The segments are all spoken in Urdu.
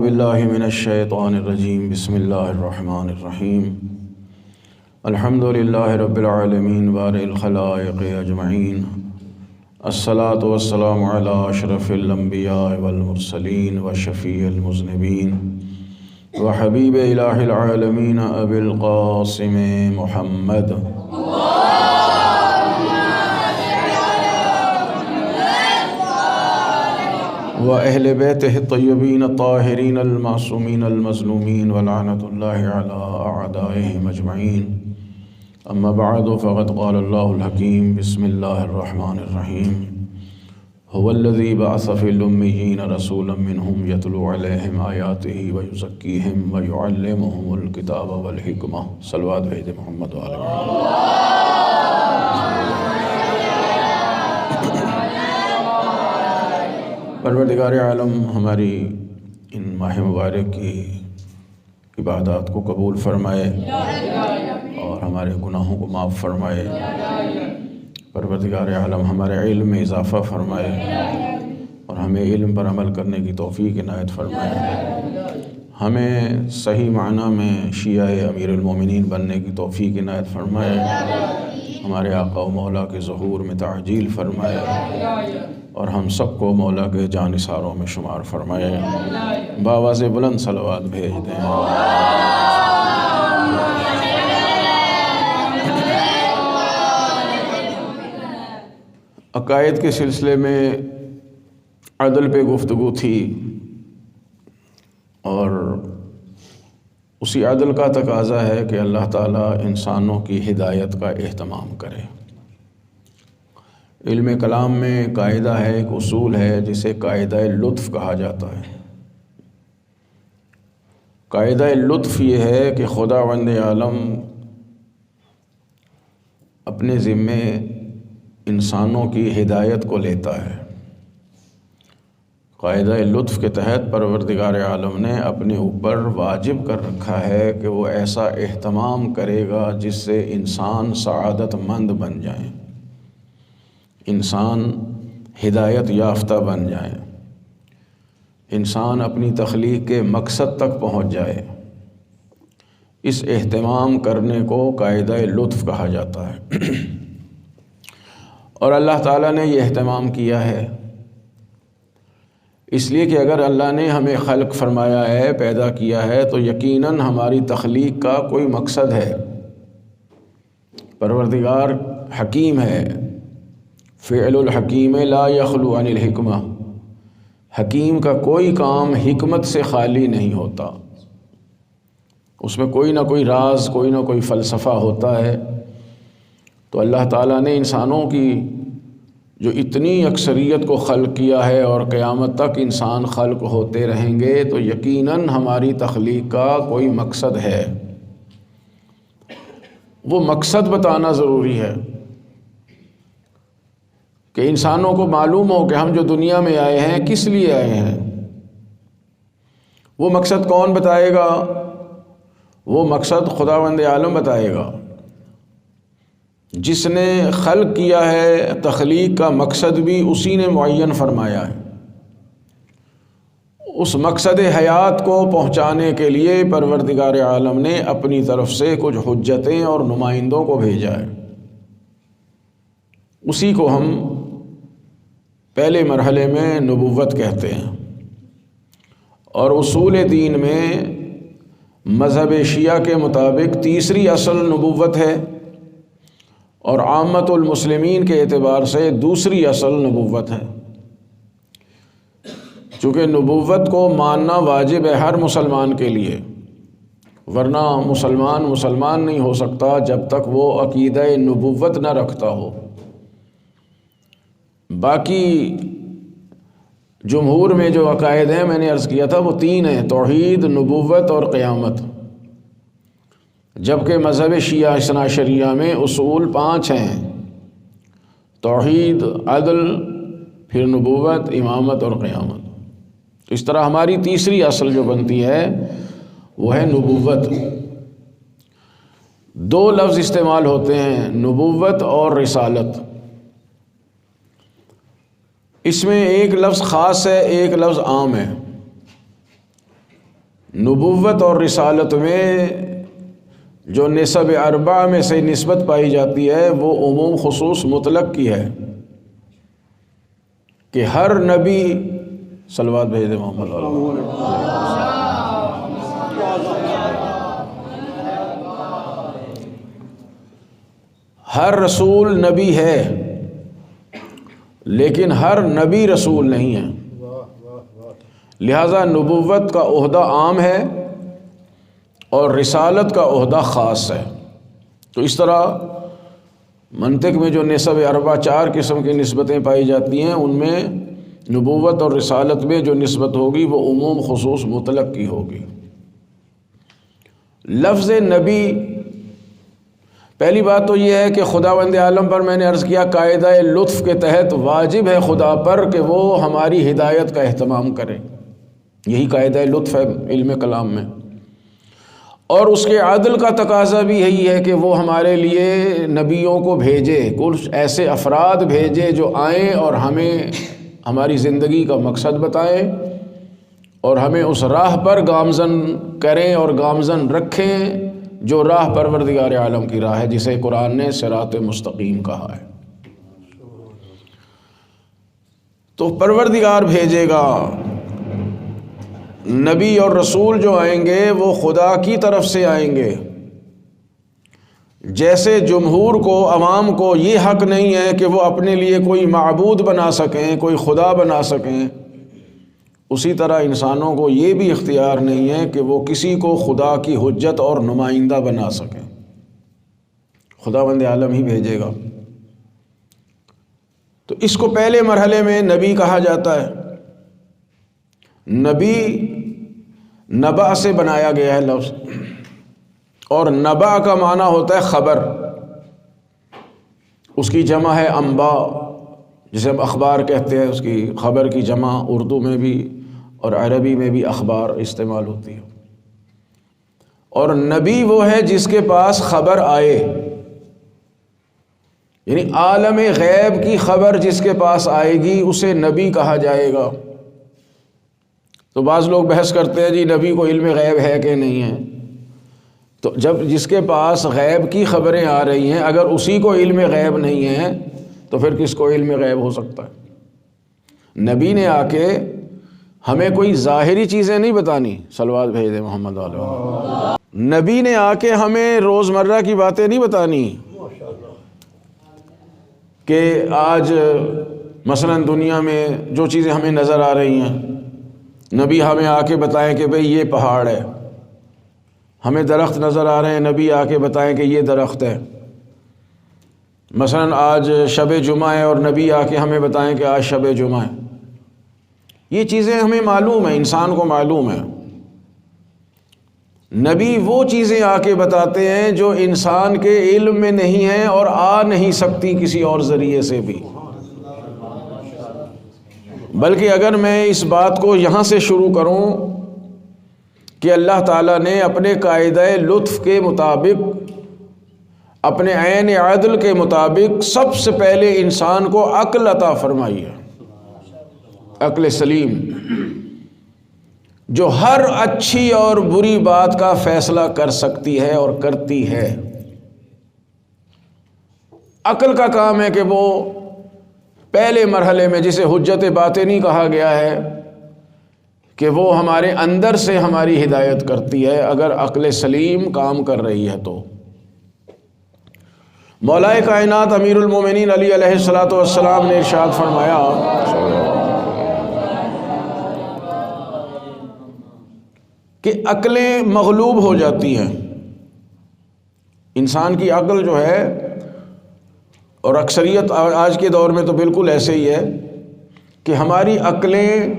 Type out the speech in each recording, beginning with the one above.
باللہ من الشیطان الرجیم بسم اللہ الرحمن الرحیم الحمد للہ رب العالمین بارئ الخلائق اجمعین الصلاة والسلام علی اشرف الانبیاء والمرسلین وشفیع المذنبین وحبیب الہ العالمین ابی القاسم محمد وأهل بيته الطيبين الطاهرين المعصومين المظلومين ولعنة الله على أعدائهم أجمعين أما بعد فقد قال الله الحكيم بسم الله الرحمن الرحيم هو الذي بعث في الأميين رسولا منهم يتلو عليهم آياته ويزكيهم ويعلمهم الكتاب والحكمة صلوات بيد محمد وآل محمد. پروردگار عالم ہماری ان ماہ مبارک کی عبادات کو قبول فرمائے اور ہمارے گناہوں کو معاف فرمائے. پروردگار عالم ہمارے علم میں اضافہ فرمائے اور ہمیں علم پر عمل کرنے کی توفیق عنایت فرمائے. ہمیں صحیح معنی میں شیعہ امیر المومنین بننے کی توفیق عنایت فرمائے. ہمارے آقا و مولا کے ظہور میں تعجیل فرمائے اور ہم سب کو مولا کے جانثاروں میں شمار فرمائے. بآواز بلند صلوات بھیج دیں. عقائد کے سلسلے میں عدل پہ گفتگو تھی اور اسی عدل کا تقاضا ہے کہ اللہ تعالیٰ انسانوں کی ہدایت کا اہتمام کرے. علم کلام میں قاعدہ ہے، ایک اصول ہے جسے قاعدہ لطف کہا جاتا ہے. قاعدہ لطف یہ ہے کہ خداوند عالم اپنے ذمے انسانوں کی ہدایت کو لیتا ہے. قاعدہ لطف کے تحت پروردگار عالم نے اپنے اوپر واجب کر رکھا ہے کہ وہ ایسا اہتمام کرے گا جس سے انسان سعادت مند بن جائیں، انسان ہدایت یافتہ بن جائیں، انسان اپنی تخلیق کے مقصد تک پہنچ جائے. اس اہتمام کرنے کو قاعدہ لطف کہا جاتا ہے. اور اللہ تعالیٰ نے یہ اہتمام کیا ہے اس لیے کہ اگر اللہ نے ہمیں خلق فرمایا ہے، پیدا کیا ہے، تو یقیناً ہماری تخلیق کا کوئی مقصد ہے. پروردگار حکیم ہے. فعل الحکیم لا یخلو عن الحکمہ. حکیم کا کوئی کام حکمت سے خالی نہیں ہوتا، اس میں کوئی نہ کوئی راز، کوئی نہ کوئی فلسفہ ہوتا ہے. تو اللہ تعالیٰ نے انسانوں کی جو اتنی اکثریت کو خلق کیا ہے اور قیامت تک انسان خلق ہوتے رہیں گے، تو یقیناً ہماری تخلیق کا کوئی مقصد ہے. وہ مقصد بتانا ضروری ہے کہ انسانوں کو معلوم ہو کہ ہم جو دنیا میں آئے ہیں کس لیے آئے ہیں. وہ مقصد کون بتائے گا؟ وہ مقصد خداوند عالم بتائے گا. جس نے خلق کیا ہے، تخلیق کا مقصد بھی اسی نے معین فرمایا ہے. اس مقصد حیات کو پہنچانے کے لیے پروردگار عالم نے اپنی طرف سے کچھ حجتیں اور نمائندوں کو بھیجا ہے. اسی کو ہم پہلے مرحلے میں نبوت کہتے ہیں. اور اصول دین میں مذہب شیعہ کے مطابق تیسری اصل نبوت ہے اور عامت المسلمین کے اعتبار سے دوسری اصل نبوت ہے. چونکہ نبوت کو ماننا واجب ہے ہر مسلمان کے لیے، ورنہ مسلمان نہیں ہو سکتا جب تک وہ عقیدہ نبوت نہ رکھتا ہو. باقی جمہور میں جو عقائد ہیں، میں نے عرض کیا تھا، وہ تین ہیں: توحید، نبوت اور قیامت. جبکہ مذہب شیعہ اثنا عشریہ میں اصول 5 ہیں: توحید، عدل، پھر نبوت، امامت اور قیامت. تو اس طرح ہماری تیسری اصل جو بنتی ہے وہ ہے نبوت. 2 لفظ استعمال ہوتے ہیں، نبوت اور رسالت. اس میں ایک لفظ خاص ہے، ایک لفظ عام ہے. نبوت اور رسالت میں جو نسب اربع میں سے نسبت پائی جاتی ہے وہ عموم خصوص مطلق کی ہے کہ ہر نبی صلوات بھیج دے محمد ہر رسول نبی ہے، لیکن ہر نبی رسول نہیں ہے، لہذا نبوت کا عہدہ عام ہے اور رسالت کا عہدہ خاص ہے۔ تو اس طرح منطق میں جو نسب اربع 4 قسم کی نسبتیں پائی جاتی ہیں، ان میں نبوت اور رسالت میں جو نسبت ہوگی وہ عموم خصوص مطلق کی ہوگی۔ لفظ نبی، پہلی بات تو یہ ہے کہ خداوند عالم پر میں نے عرض کیا قاعدہ لطف کے تحت واجب ہے خدا پر کہ وہ ہماری ہدایت کا اہتمام کرے، یہی قاعدہ لطف ہے علم کلام میں، اور اس کے عدل کا تقاضا بھی یہی ہے کہ وہ ہمارے لیے نبیوں کو بھیجے، کچھ ایسے افراد بھیجے جو آئیں اور ہمیں ہماری زندگی کا مقصد بتائیں اور ہمیں اس راہ پر گامزن کریں اور گامزن رکھیں جو راہ پروردگار عالم کی راہ ہے، جسے قرآن نے صراط مستقیم کہا ہے۔ تو پروردگار بھیجے گا، نبی اور رسول جو آئیں گے وہ خدا کی طرف سے آئیں گے۔ جیسے جمہور کو، عوام کو یہ حق نہیں ہے کہ وہ اپنے لیے کوئی معبود بنا سکیں، کوئی خدا بنا سکیں، اسی طرح انسانوں کو یہ بھی اختیار نہیں ہے کہ وہ کسی کو خدا کی حجت اور نمائندہ بنا سکیں، خداوند عالم ہی بھیجے گا۔ تو اس کو پہلے مرحلے میں نبی کہا جاتا ہے۔ نبی نبع سے بنایا گیا ہے لفظ، اور نبع کا معنی ہوتا ہے خبر، اس کی جمع ہے انباء، جسے ہم اخبار کہتے ہیں، اس کی خبر کی جمع اردو میں بھی اور عربی میں بھی اخبار استعمال ہوتی ہے۔ اور نبی وہ ہے جس کے پاس خبر آئے، یعنی عالم غیب کی خبر جس کے پاس آئے گی اسے نبی کہا جائے گا۔ تو بعض لوگ بحث کرتے ہیں جی نبی کو علم غیب ہے کہ نہیں ہے، تو جب جس کے پاس غیب کی خبریں آ رہی ہیں اگر اسی کو علم غیب نہیں ہے تو پھر کس کو علم غیب ہو سکتا ہے؟ نبی نے آ کے ہمیں کوئی ظاہری چیزیں نہیں بتانی، صلوات بھیج دے محمد علیہ۔ نبی نے آ کے ہمیں روزمرہ کی باتیں نہیں بتانی کہ آج مثلا دنیا میں جو چیزیں ہمیں نظر آ رہی ہیں، نبی ہمیں آ کے بتائیں کہ بھئی یہ پہاڑ ہے، ہمیں درخت نظر آ رہے ہیں، نبی آ کے بتائیں کہ یہ درخت ہے۔ مثلا آج شب جمعہ ہے اور نبی آ کے ہمیں بتائیں کہ آج شب جمعہ ہے۔ یہ چیزیں ہمیں معلوم ہیں، انسان کو معلوم ہے۔ نبی وہ چیزیں آ کے بتاتے ہیں جو انسان کے علم میں نہیں ہیں اور آ نہیں سکتی کسی اور ذریعے سے بھی۔ بلکہ اگر میں اس بات کو یہاں سے شروع کروں کہ اللہ تعالیٰ نے اپنے قاعدہ لطف کے مطابق، اپنے عین عدل کے مطابق سب سے پہلے انسان کو عقل عطا فرمائی ہے، عقل سلیم، جو ہر اچھی اور بری بات کا فیصلہ کر سکتی ہے اور کرتی ہے۔ عقل کا کام ہے کہ وہ پہلے مرحلے میں، جسے حجت باطنی کہا گیا ہے، کہ وہ ہمارے اندر سے ہماری ہدایت کرتی ہے اگر عقل سلیم کام کر رہی ہے تو۔ مولا کائنات امیر المومنین علی علیہ الصلوۃ والسلام نے ارشاد فرمایا کہ عقلیں مغلوب ہو جاتی ہیں، انسان کی عقل جو ہے، اور اکثریت آج کے دور میں تو بالکل ایسے ہی ہے کہ ہماری عقلیں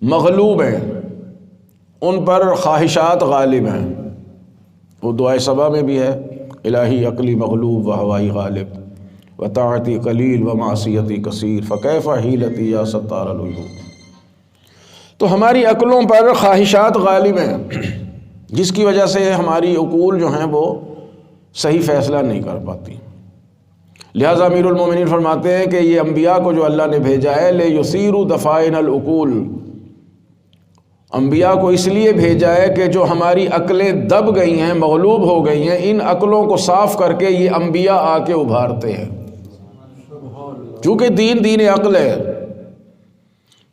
مغلوب ہیں، ان پر خواہشات غالب ہیں۔ وہ دعائے صبا میں بھی ہے، الہی عقلی مغلوب و ہوائی غالب و طاعتی قلیل و معصیتی کثیر فکیف حیلتی یا ستار العیوب۔ تو ہماری عقلوں پر خواہشات غالب ہیں، جس کی وجہ سے ہماری عقول جو ہیں وہ صحیح فیصلہ نہیں کر پاتی۔ لہٰذا امیر المومنین فرماتے ہیں کہ یہ انبیاء کو جو اللہ نے بھیجا ہے لِیُثِیرُوا دفائن العقول، انبیاء کو اس لیے بھیجا ہے کہ جو ہماری عقلیں دب گئی ہیں، مغلوب ہو گئی ہیں، ان عقلوں کو صاف کر کے یہ انبیاء آ کے ابھارتے ہیں۔ چونکہ دین عقل ہے،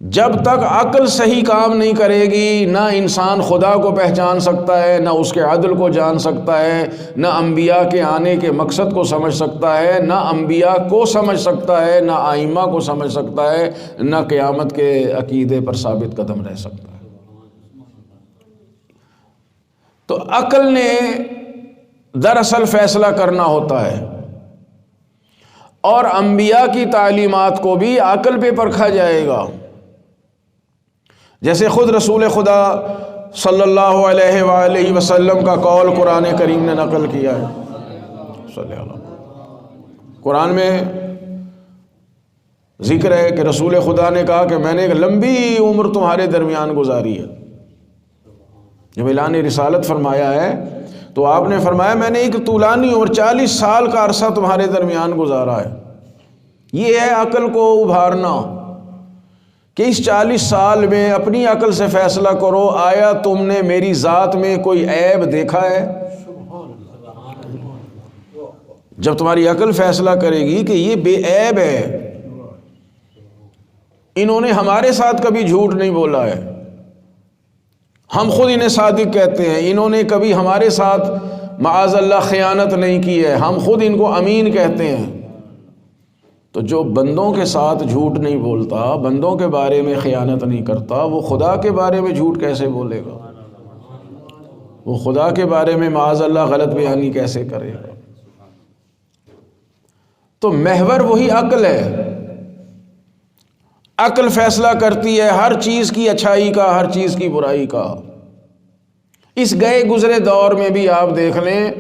جب تک عقل صحیح کام نہیں کرے گی نہ انسان خدا کو پہچان سکتا ہے، نہ اس کے عدل کو جان سکتا ہے، نہ انبیاء کے آنے کے مقصد کو سمجھ سکتا ہے، نہ انبیاء کو سمجھ سکتا ہے، نہ ائمہ کو سمجھ سکتا ہے، نہ قیامت کے عقیدے پر ثابت قدم رہ سکتا ہے۔ تو عقل نے دراصل فیصلہ کرنا ہوتا ہے، اور انبیاء کی تعلیمات کو بھی عقل پہ پرکھا جائے گا۔ جیسے خود رسول خدا صلی اللہ علیہ وآلہ وسلم کا قول قرآن کریم نے نقل کیا ہے۔ صلی اللہ علیہ وسلم، قرآن میں ذکر ہے کہ رسول خدا نے کہا کہ میں نے ایک لمبی عمر تمہارے درمیان گزاری ہے۔ جب اعلان رسالت فرمایا ہے تو آپ نے فرمایا میں نے ایک طولانی عمر 40 سال کا عرصہ تمہارے درمیان گزارا ہے۔ یہ ہے عقل کو ابھارنا کہ اس 40 سال میں اپنی عقل سے فیصلہ کرو، آیا تم نے میری ذات میں کوئی عیب دیکھا ہے؟ جب تمہاری عقل فیصلہ کرے گی کہ یہ بے عیب ہے، انہوں نے ہمارے ساتھ کبھی جھوٹ نہیں بولا ہے، ہم خود انہیں صادق کہتے ہیں، انہوں نے کبھی ہمارے ساتھ معاذ اللہ خیانت نہیں کی ہے، ہم خود ان کو امین کہتے ہیں، تو جو بندوں کے ساتھ جھوٹ نہیں بولتا، بندوں کے بارے میں خیانت نہیں کرتا، وہ خدا کے بارے میں جھوٹ کیسے بولے گا؟ وہ خدا کے بارے میں معاذ اللہ غلط بیانی کیسے کرے گا؟ تو محور وہی عقل ہے۔ عقل فیصلہ کرتی ہے ہر چیز کی اچھائی کا، ہر چیز کی برائی کا۔ اس گئے گزرے دور میں بھی آپ دیکھ لیں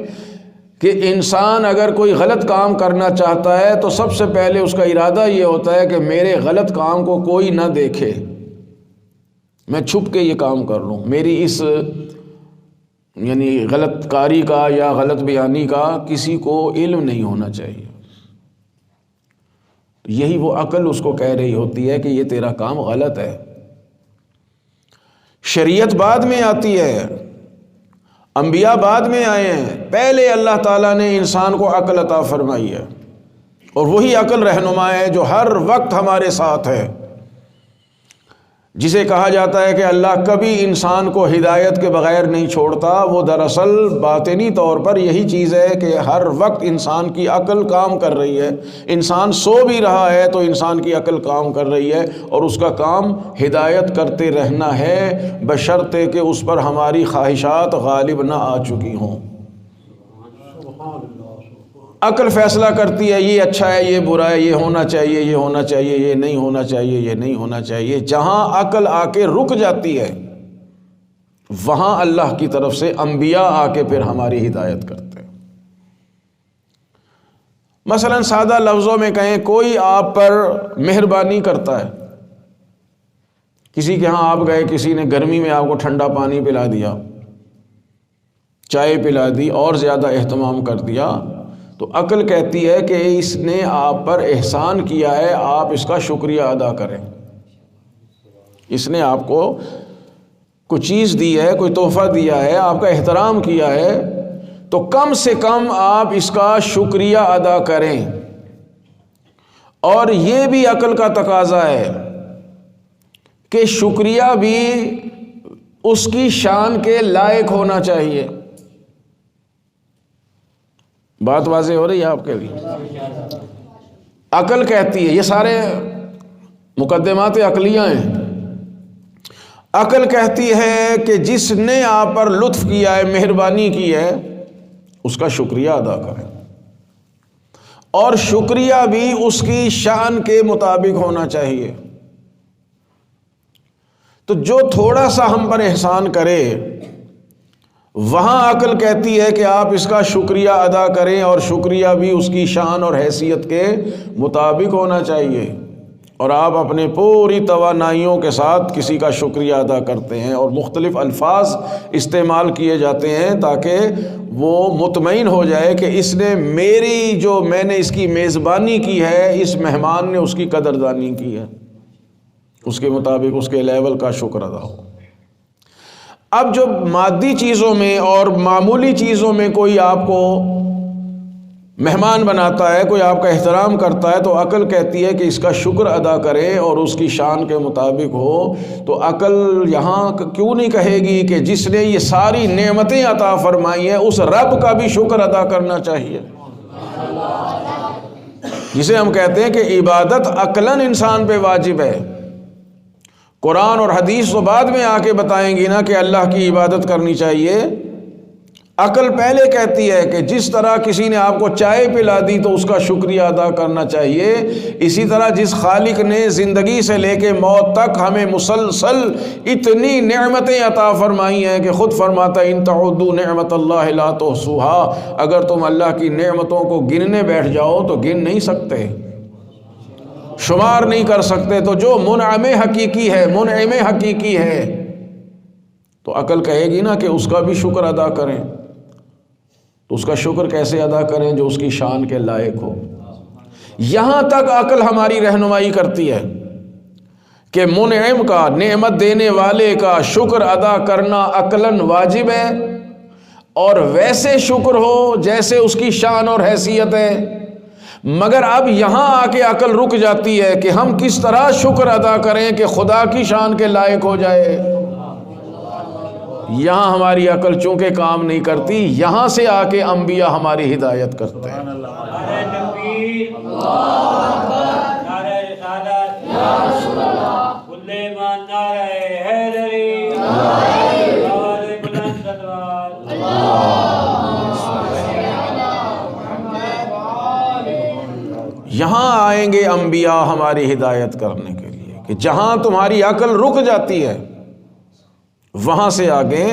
کہ انسان اگر کوئی غلط کام کرنا چاہتا ہے تو سب سے پہلے اس کا ارادہ یہ ہوتا ہے کہ میرے غلط کام کو کوئی نہ دیکھے، میں چھپ کے یہ کام کر لوں، میری اس یعنی غلط کاری کا یا غلط بیانی کا کسی کو علم نہیں ہونا چاہیے۔ یہی وہ عقل اس کو کہہ رہی ہوتی ہے کہ یہ تیرا کام غلط ہے۔ شریعت بعد میں آتی ہے، انبیاء بعد میں آئے ہیں، پہلے اللہ تعالیٰ نے انسان کو عقل عطا فرمائی ہے، اور وہی عقل رہنما ہے جو ہر وقت ہمارے ساتھ ہے، جسے کہا جاتا ہے کہ اللہ کبھی انسان کو ہدایت کے بغیر نہیں چھوڑتا۔ وہ دراصل باطنی طور پر یہی چیز ہے کہ ہر وقت انسان کی عقل کام کر رہی ہے، انسان سو بھی رہا ہے تو انسان کی عقل کام کر رہی ہے، اور اس کا کام ہدایت کرتے رہنا ہے، بشرطے کہ اس پر ہماری خواہشات غالب نہ آ چکی ہوں۔ عقل فیصلہ کرتی ہے یہ اچھا ہے، یہ برا ہے، یہ ہونا چاہیے، یہ ہونا چاہیے، یہ نہیں ہونا چاہیے، یہ نہیں ہونا چاہیے۔ جہاں عقل آ کے رک جاتی ہے وہاں اللہ کی طرف سے انبیاء آ کے پھر ہماری ہدایت کرتے ہیں۔ مثلا سادہ لفظوں میں کہیں، کوئی آپ پر مہربانی کرتا ہے، کسی کے ہاں آپ گئے، کسی نے گرمی میں آپ کو ٹھنڈا پانی پلا دیا، چائے پلا دی، اور زیادہ اہتمام کر دیا، تو عقل کہتی ہے کہ اس نے آپ پر احسان کیا ہے، آپ اس کا شکریہ ادا کریں۔ اس نے آپ کو کوئی چیز دی ہے، کوئی تحفہ دیا ہے، آپ کا احترام کیا ہے، تو کم سے کم آپ اس کا شکریہ ادا کریں۔ اور یہ بھی عقل کا تقاضا ہے کہ شکریہ بھی اس کی شان کے لائق ہونا چاہیے۔ بات واضح ہو رہی ہے آپ کے لیے؟ عقل کہتی ہے، یہ سارے مقدمات عقلیہ ہیں، عقل کہتی ہے کہ جس نے آپ پر لطف کیا ہے، مہربانی کی ہے، اس کا شکریہ ادا کریں، اور شکریہ بھی اس کی شان کے مطابق ہونا چاہیے۔ تو جو تھوڑا سا ہم پر احسان کرے، وہاں عقل کہتی ہے کہ آپ اس کا شکریہ ادا کریں، اور شکریہ بھی اس کی شان اور حیثیت کے مطابق ہونا چاہیے، اور آپ اپنے پوری توانائیوں کے ساتھ کسی کا شکریہ ادا کرتے ہیں، اور مختلف الفاظ استعمال کیے جاتے ہیں تاکہ وہ مطمئن ہو جائے کہ اس نے میں نے اس کی میزبانی کی ہے، اس مہمان نے اس کی قدردانی کی ہے، اس کے مطابق اس کے لیول کا شکر ادا ہو۔ اب جب مادی چیزوں میں اور معمولی چیزوں میں کوئی آپ کو مہمان بناتا ہے، کوئی آپ کا احترام کرتا ہے، تو عقل کہتی ہے کہ اس کا شکر ادا کرے اور اس کی شان کے مطابق ہو۔ تو عقل یہاں کیوں نہیں کہے گی کہ جس نے یہ ساری نعمتیں عطا فرمائی ہیں اس رب کا بھی شکر ادا کرنا چاہیے، جسے ہم کہتے ہیں کہ عبادت عقلاً انسان پہ واجب ہے۔ قرآن اور حدیث تو بعد میں آ کے بتائیں گی نا کہ اللہ کی عبادت کرنی چاہیے، عقل پہلے کہتی ہے کہ جس طرح کسی نے آپ کو چائے پلا دی تو اس کا شکریہ ادا کرنا چاہیے، اسی طرح جس خالق نے زندگی سے لے کے موت تک ہمیں مسلسل اتنی نعمتیں عطا فرمائی ہیں کہ خود فرماتا ہے ان تعدوا نعمت اللہ لا تحصوها، اگر تم اللہ کی نعمتوں کو گننے بیٹھ جاؤ تو گن نہیں سکتے، شمار نہیں کر سکتے۔ تو جو منعم حقیقی ہے، منعم حقیقی ہے، تو عقل کہے گی نا کہ اس کا بھی شکر ادا کریں۔ تو اس کا شکر کیسے ادا کریں؟ جو اس کی شان کے لائق ہو۔ یہاں تک عقل ہماری رہنمائی کرتی ہے کہ منعم کا، نعمت دینے والے کا شکر ادا کرنا عقلاً واجب ہے، اور ویسے شکر ہو جیسے اس کی شان اور حیثیت ہے۔ مگر اب یہاں آ کے عقل رک جاتی ہے کہ ہم کس طرح شکر ادا کریں کہ خدا کی شان کے لائق ہو جائے۔ یہاں ہماری عقل چونکہ کام نہیں کرتی، یہاں سے آ کے انبیاء ہماری ہدایت کرتے ہیں۔ یہاں آئیں گے انبیاء ہماری ہدایت کرنے کے لیے کہ جہاں تمہاری عقل رک جاتی ہے وہاں سے آگے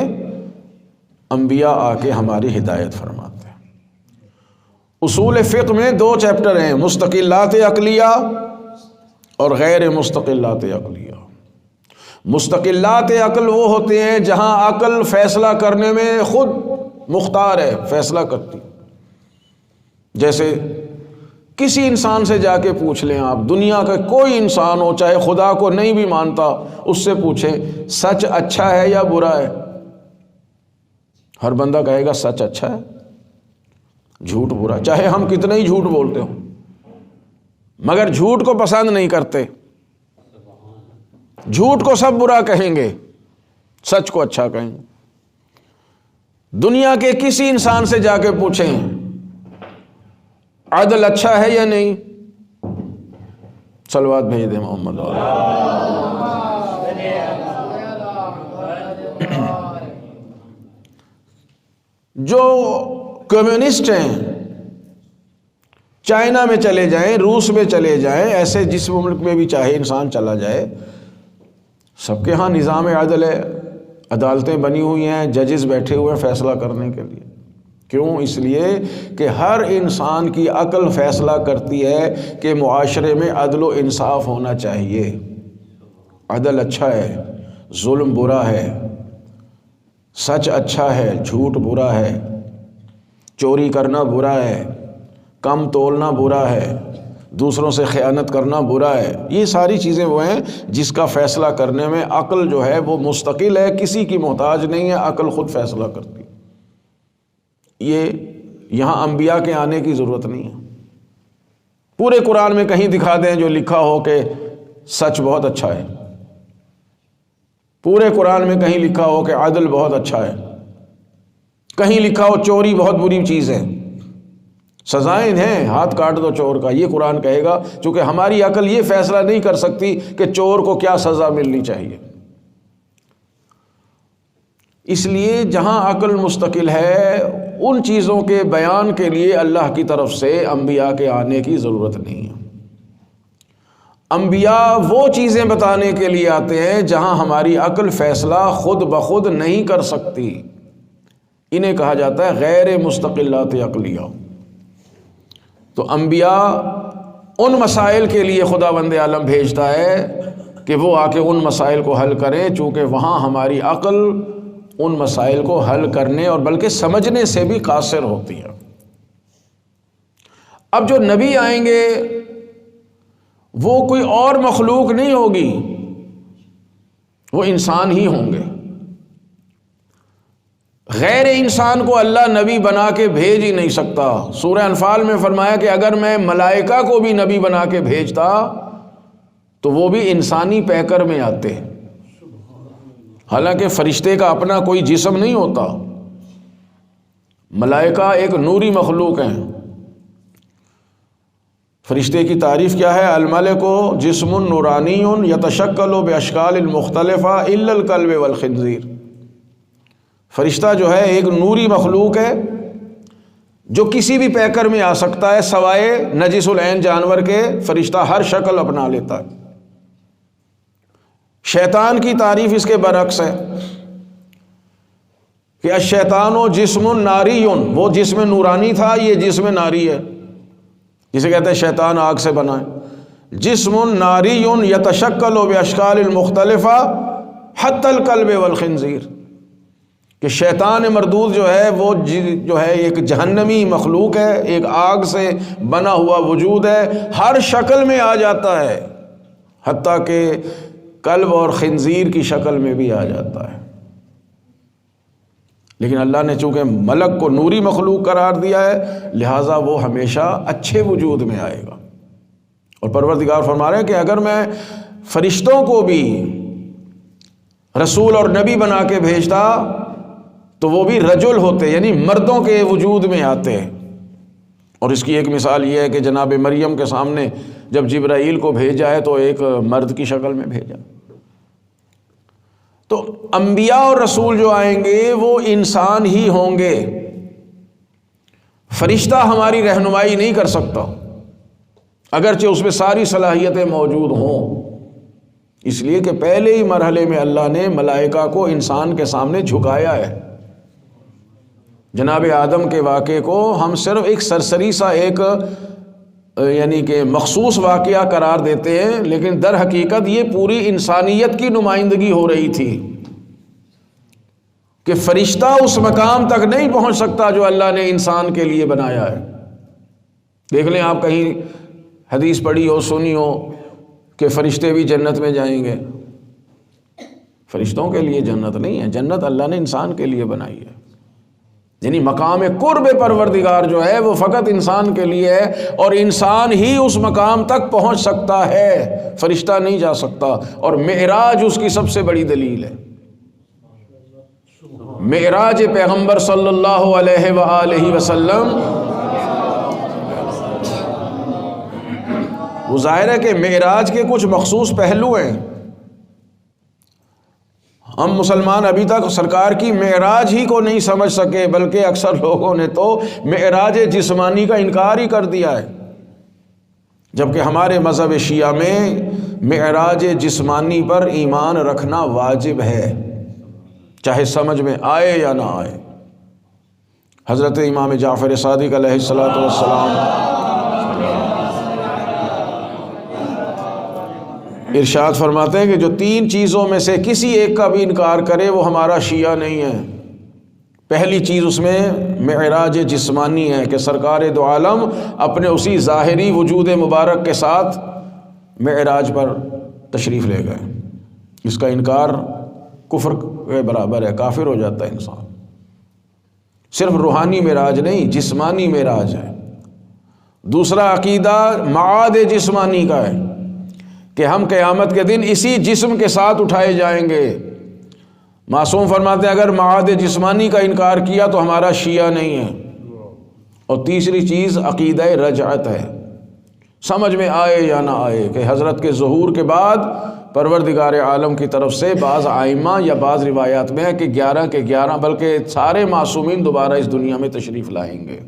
انبیاء آ کے ہماری ہدایت فرماتے ہیں۔ اصول فقہ میں 2 چیپٹر ہیں، مستقلات عقلیہ اور غیر مستقلات عقلیہ۔ مستقلات عقل وہ ہوتے ہیں جہاں عقل فیصلہ کرنے میں خود مختار ہے، فیصلہ کرتی۔ جیسے کسی انسان سے جا کے پوچھ لیں آپ، دنیا کا کوئی انسان ہو، چاہے خدا کو نہیں بھی مانتا، اس سے پوچھیں سچ اچھا ہے یا برا ہے، ہر بندہ کہے گا سچ اچھا ہے، جھوٹ برا، چاہے ہم کتنے ہی جھوٹ بولتے ہوں، مگر جھوٹ کو پسند نہیں کرتے۔ جھوٹ کو سب برا کہیں گے، سچ کو اچھا کہیں گے۔ دنیا کے کسی انسان سے جا کے پوچھیں عدل اچھا ہے یا نہیں، صلوات بھیج دیں محمد۔ جو کمیونسٹ ہیں، چائنا میں چلے جائیں، روس میں چلے جائیں، ایسے جس ملک میں بھی چاہے انسان چلا جائے، سب کے ہاں نظام عدل ہے، عدالتیں بنی ہوئی ہیں، ججز بیٹھے ہوئے ہیں فیصلہ کرنے کے لیے۔ کیوں؟ اس لیے کہ ہر انسان کی عقل فیصلہ کرتی ہے کہ معاشرے میں عدل و انصاف ہونا چاہیے، عدل اچھا ہے، ظلم برا ہے، سچ اچھا ہے، جھوٹ برا ہے، چوری کرنا برا ہے، کم تولنا برا ہے، دوسروں سے خیانت کرنا برا ہے۔ یہ ساری چیزیں وہ ہیں جس کا فیصلہ کرنے میں عقل جو ہے وہ مستقل ہے، کسی کی محتاج نہیں ہے، عقل خود فیصلہ کرتی۔ یہ یہاں انبیاء کے آنے کی ضرورت نہیں ہے۔ پورے قرآن میں کہیں دکھا دیں جو لکھا ہو کہ سچ بہت اچھا ہے، پورے قرآن میں کہیں لکھا ہو کہ عدل بہت اچھا ہے، کہیں لکھا ہو چوری بہت بری چیز ہے، سزائیں ہیں، ہاتھ کاٹ دو چور کا، یہ قرآن کہے گا، چونکہ ہماری عقل یہ فیصلہ نہیں کر سکتی کہ چور کو کیا سزا ملنی چاہیے۔ اس لیے جہاں عقل مستقل ہے ان چیزوں کے بیان کے لیے اللہ کی طرف سے انبیاء کے آنے کی ضرورت نہیں ہے۔ انبیاء وہ چیزیں بتانے کے لیے آتے ہیں جہاں ہماری عقل فیصلہ خود بخود نہیں کر سکتی، انہیں کہا جاتا ہے غیر مستقلات عقلیہ۔ تو انبیاء ان مسائل کے لیے خداوند عالم بھیجتا ہے کہ وہ آ کے ان مسائل کو حل کریں، چونکہ وہاں ہماری عقل ان مسائل کو حل کرنے اور بلکہ سمجھنے سے بھی قاصر ہوتی ہے۔ اب جو نبی آئیں گے وہ کوئی اور مخلوق نہیں ہوگی، وہ انسان ہی ہوں گے۔ غیر انسان کو اللہ نبی بنا کے بھیج ہی نہیں سکتا۔ سورہ انفال میں فرمایا کہ اگر میں ملائکہ کو بھی نبی بنا کے بھیجتا تو وہ بھی انسانی پیکر میں آتے، حالانکہ فرشتے کا اپنا کوئی جسم نہیں ہوتا، ملائکہ ایک نوری مخلوق ہیں۔ فرشتے کی تعریف کیا ہے؟ الملک جسم نورانی یتشکل باشکال المختلفہ الا الکلب والخنزیر۔ فرشتہ جو ہے ایک نوری مخلوق ہے جو کسی بھی پیکر میں آ سکتا ہے سوائے نجس العین جانور کے۔ فرشتہ ہر شکل اپنا لیتا ہے۔ شیطان کی تعریف اس کے برعکس ہے کہ الشیطان جسم ناری، وہ جسم نورانی تھا، یہ جسم ناری ہے، جسے کہتے ہیں شیطان آگ سے بنا ہے۔ جسم ناری یتشکل باشکال المختلفہ حتی الکلب والخنزیر، کہ شیطان مردود جو ہے وہ جو ہے ایک جہنمی مخلوق ہے، ایک آگ سے بنا ہوا وجود ہے، ہر شکل میں آ جاتا ہے، حتیٰ کہ کلب اور خنزیر کی شکل میں بھی آ جاتا ہے۔ لیکن اللہ نے چونکہ ملک کو نوری مخلوق قرار دیا ہے، لہٰذا وہ ہمیشہ اچھے وجود میں آئے گا۔ اور پروردگار فرما رہے ہیں کہ اگر میں فرشتوں کو بھی رسول اور نبی بنا کے بھیجتا تو وہ بھی رجل ہوتے، یعنی مردوں کے وجود میں آتے۔ اور اس کی ایک مثال یہ ہے کہ جناب مریم کے سامنے جب جبرائیل کو بھیجا ہے تو ایک مرد کی شکل میں بھیجا۔ تو انبیاء اور رسول جو آئیں گے وہ انسان ہی ہوں گے، فرشتہ ہماری رہنمائی نہیں کر سکتا، اگرچہ اس میں ساری صلاحیتیں موجود ہوں۔ اس لیے کہ پہلے ہی مرحلے میں اللہ نے ملائکہ کو انسان کے سامنے جھکایا ہے۔ جناب آدم کے واقعے کو ہم صرف ایک سرسری سا ایک یعنی کہ مخصوص واقعہ قرار دیتے ہیں، لیکن در حقیقت یہ پوری انسانیت کی نمائندگی ہو رہی تھی کہ فرشتہ اس مقام تک نہیں پہنچ سکتا جو اللہ نے انسان کے لیے بنایا ہے۔ دیکھ لیں آپ کہیں حدیث پڑھی ہو، سنی ہو کہ فرشتے بھی جنت میں جائیں گے۔ فرشتوں کے لیے جنت نہیں ہے، جنت اللہ نے انسان کے لیے بنائی ہے۔ یعنی مقام قرب پروردگار جو ہے وہ فقط انسان کے لیے ہے، اور انسان ہی اس مقام تک پہنچ سکتا ہے، فرشتہ نہیں جا سکتا۔ اور معراج اس کی سب سے بڑی دلیل ہے۔ معراج پیغمبر صلی اللہ علیہ وآلہ وسلم، وہ ظاہر ہے کہ معراج کے کچھ مخصوص پہلو ہیں۔ ہم مسلمان ابھی تک سرکار کی معراج ہی کو نہیں سمجھ سکے، بلکہ اکثر لوگوں نے تو معراج جسمانی کا انکار ہی کر دیا ہے، جبکہ ہمارے مذہب شیعہ میں معراج جسمانی پر ایمان رکھنا واجب ہے، چاہے سمجھ میں آئے یا نہ آئے۔ حضرت امام جعفر صادق علیہ الصلوۃ والسلام ارشاد فرماتے ہیں کہ جو تین چیزوں میں سے کسی ایک کا بھی انکار کرے وہ ہمارا شیعہ نہیں ہے۔ پہلی چیز اس میں معراج جسمانی ہے کہ سرکار دو عالم اپنے اسی ظاہری وجود مبارک کے ساتھ معراج پر تشریف لے گئے۔ اس کا انکار کفر کے برابر ہے، کافر ہو جاتا ہے انسان۔ صرف روحانی معراج نہیں، جسمانی معراج ہے۔ دوسرا عقیدہ معاد جسمانی کا ہے کہ ہم قیامت کے دن اسی جسم کے ساتھ اٹھائے جائیں گے۔ معصوم فرماتے ہیں اگر معاد جسمانی کا انکار کیا تو ہمارا شیعہ نہیں ہے۔ اور تیسری چیز عقیدہ رجعت ہے، سمجھ میں آئے یا نہ آئے، کہ حضرت کے ظہور کے بعد پروردگار عالم کی طرف سے بعض ائمہ یا بعض روایات میں ہے کہ 11 کے 11 بلکہ سارے معصومین دوبارہ اس دنیا میں تشریف لائیں گے۔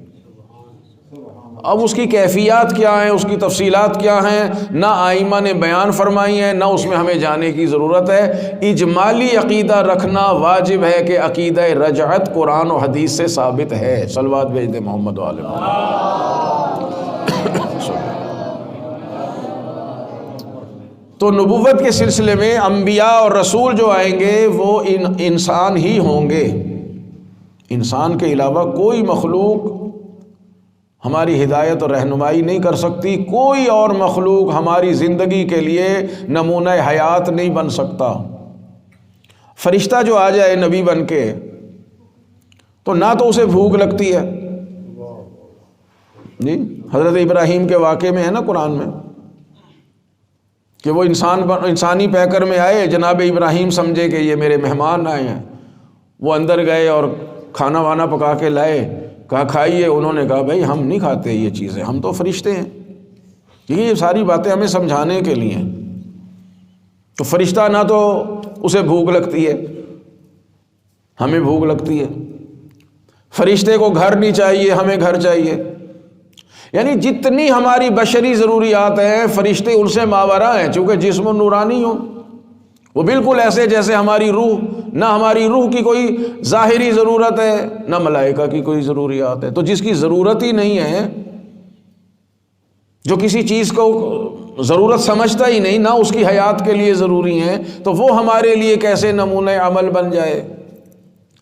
اب اس کی کیفیات کیا ہیں، اس کی تفصیلات کیا ہیں، نہ ائمہ نے بیان فرمائی ہیں، نہ اس میں ہمیں جانے کی ضرورت ہے۔ اجمالی عقیدہ رکھنا واجب ہے کہ عقیدہ رجعت قرآن و حدیث سے ثابت ہے۔ صلوات بھیج دے محمد و آل محمد۔ تو نبوت کے سلسلے میں انبیاء اور رسول جو آئیں گے وہ انسان ہی ہوں گے۔ انسان کے علاوہ کوئی مخلوق ہماری ہدایت اور رہنمائی نہیں کر سکتی، کوئی اور مخلوق ہماری زندگی کے لیے نمونہ حیات نہیں بن سکتا۔ فرشتہ جو آ جائے نبی بن کے تو نہ تو اسے بھوک لگتی ہے. جی حضرت ابراہیم کے واقعے میں ہے نا قرآن میں کہ وہ انسانی پیکر میں آئے، جناب ابراہیم سمجھے کہ یہ میرے مہمان آئے ہیں، وہ اندر گئے اور کھانا وانا پکا کے لائے، کہا کھائیے. انہوں نے کہا بھائی ہم نہیں کھاتے یہ چیزیں، ہم تو فرشتے ہیں. یہ ساری باتیں ہمیں سمجھانے کے لیے ہیں. تو فرشتہ نہ تو اسے بھوک لگتی ہے، ہمیں بھوک لگتی ہے. فرشتے کو گھر نہیں چاہیے، ہمیں گھر چاہیے. یعنی جتنی ہماری بشری ضروریات ہیں فرشتے ان سے ماوراء ہیں، چونکہ جسم نورانی ہوں. وہ بالکل ایسے جیسے ہماری روح، نہ ہماری روح کی کوئی ظاہری ضرورت ہے نہ ملائکہ کی کوئی ضروریات ہے. تو جس کی ضرورت ہی نہیں ہے، جو کسی چیز کو ضرورت سمجھتا ہی نہیں، نہ اس کی حیات کے لیے ضروری ہیں، تو وہ ہمارے لیے کیسے نمونہ عمل بن جائے؟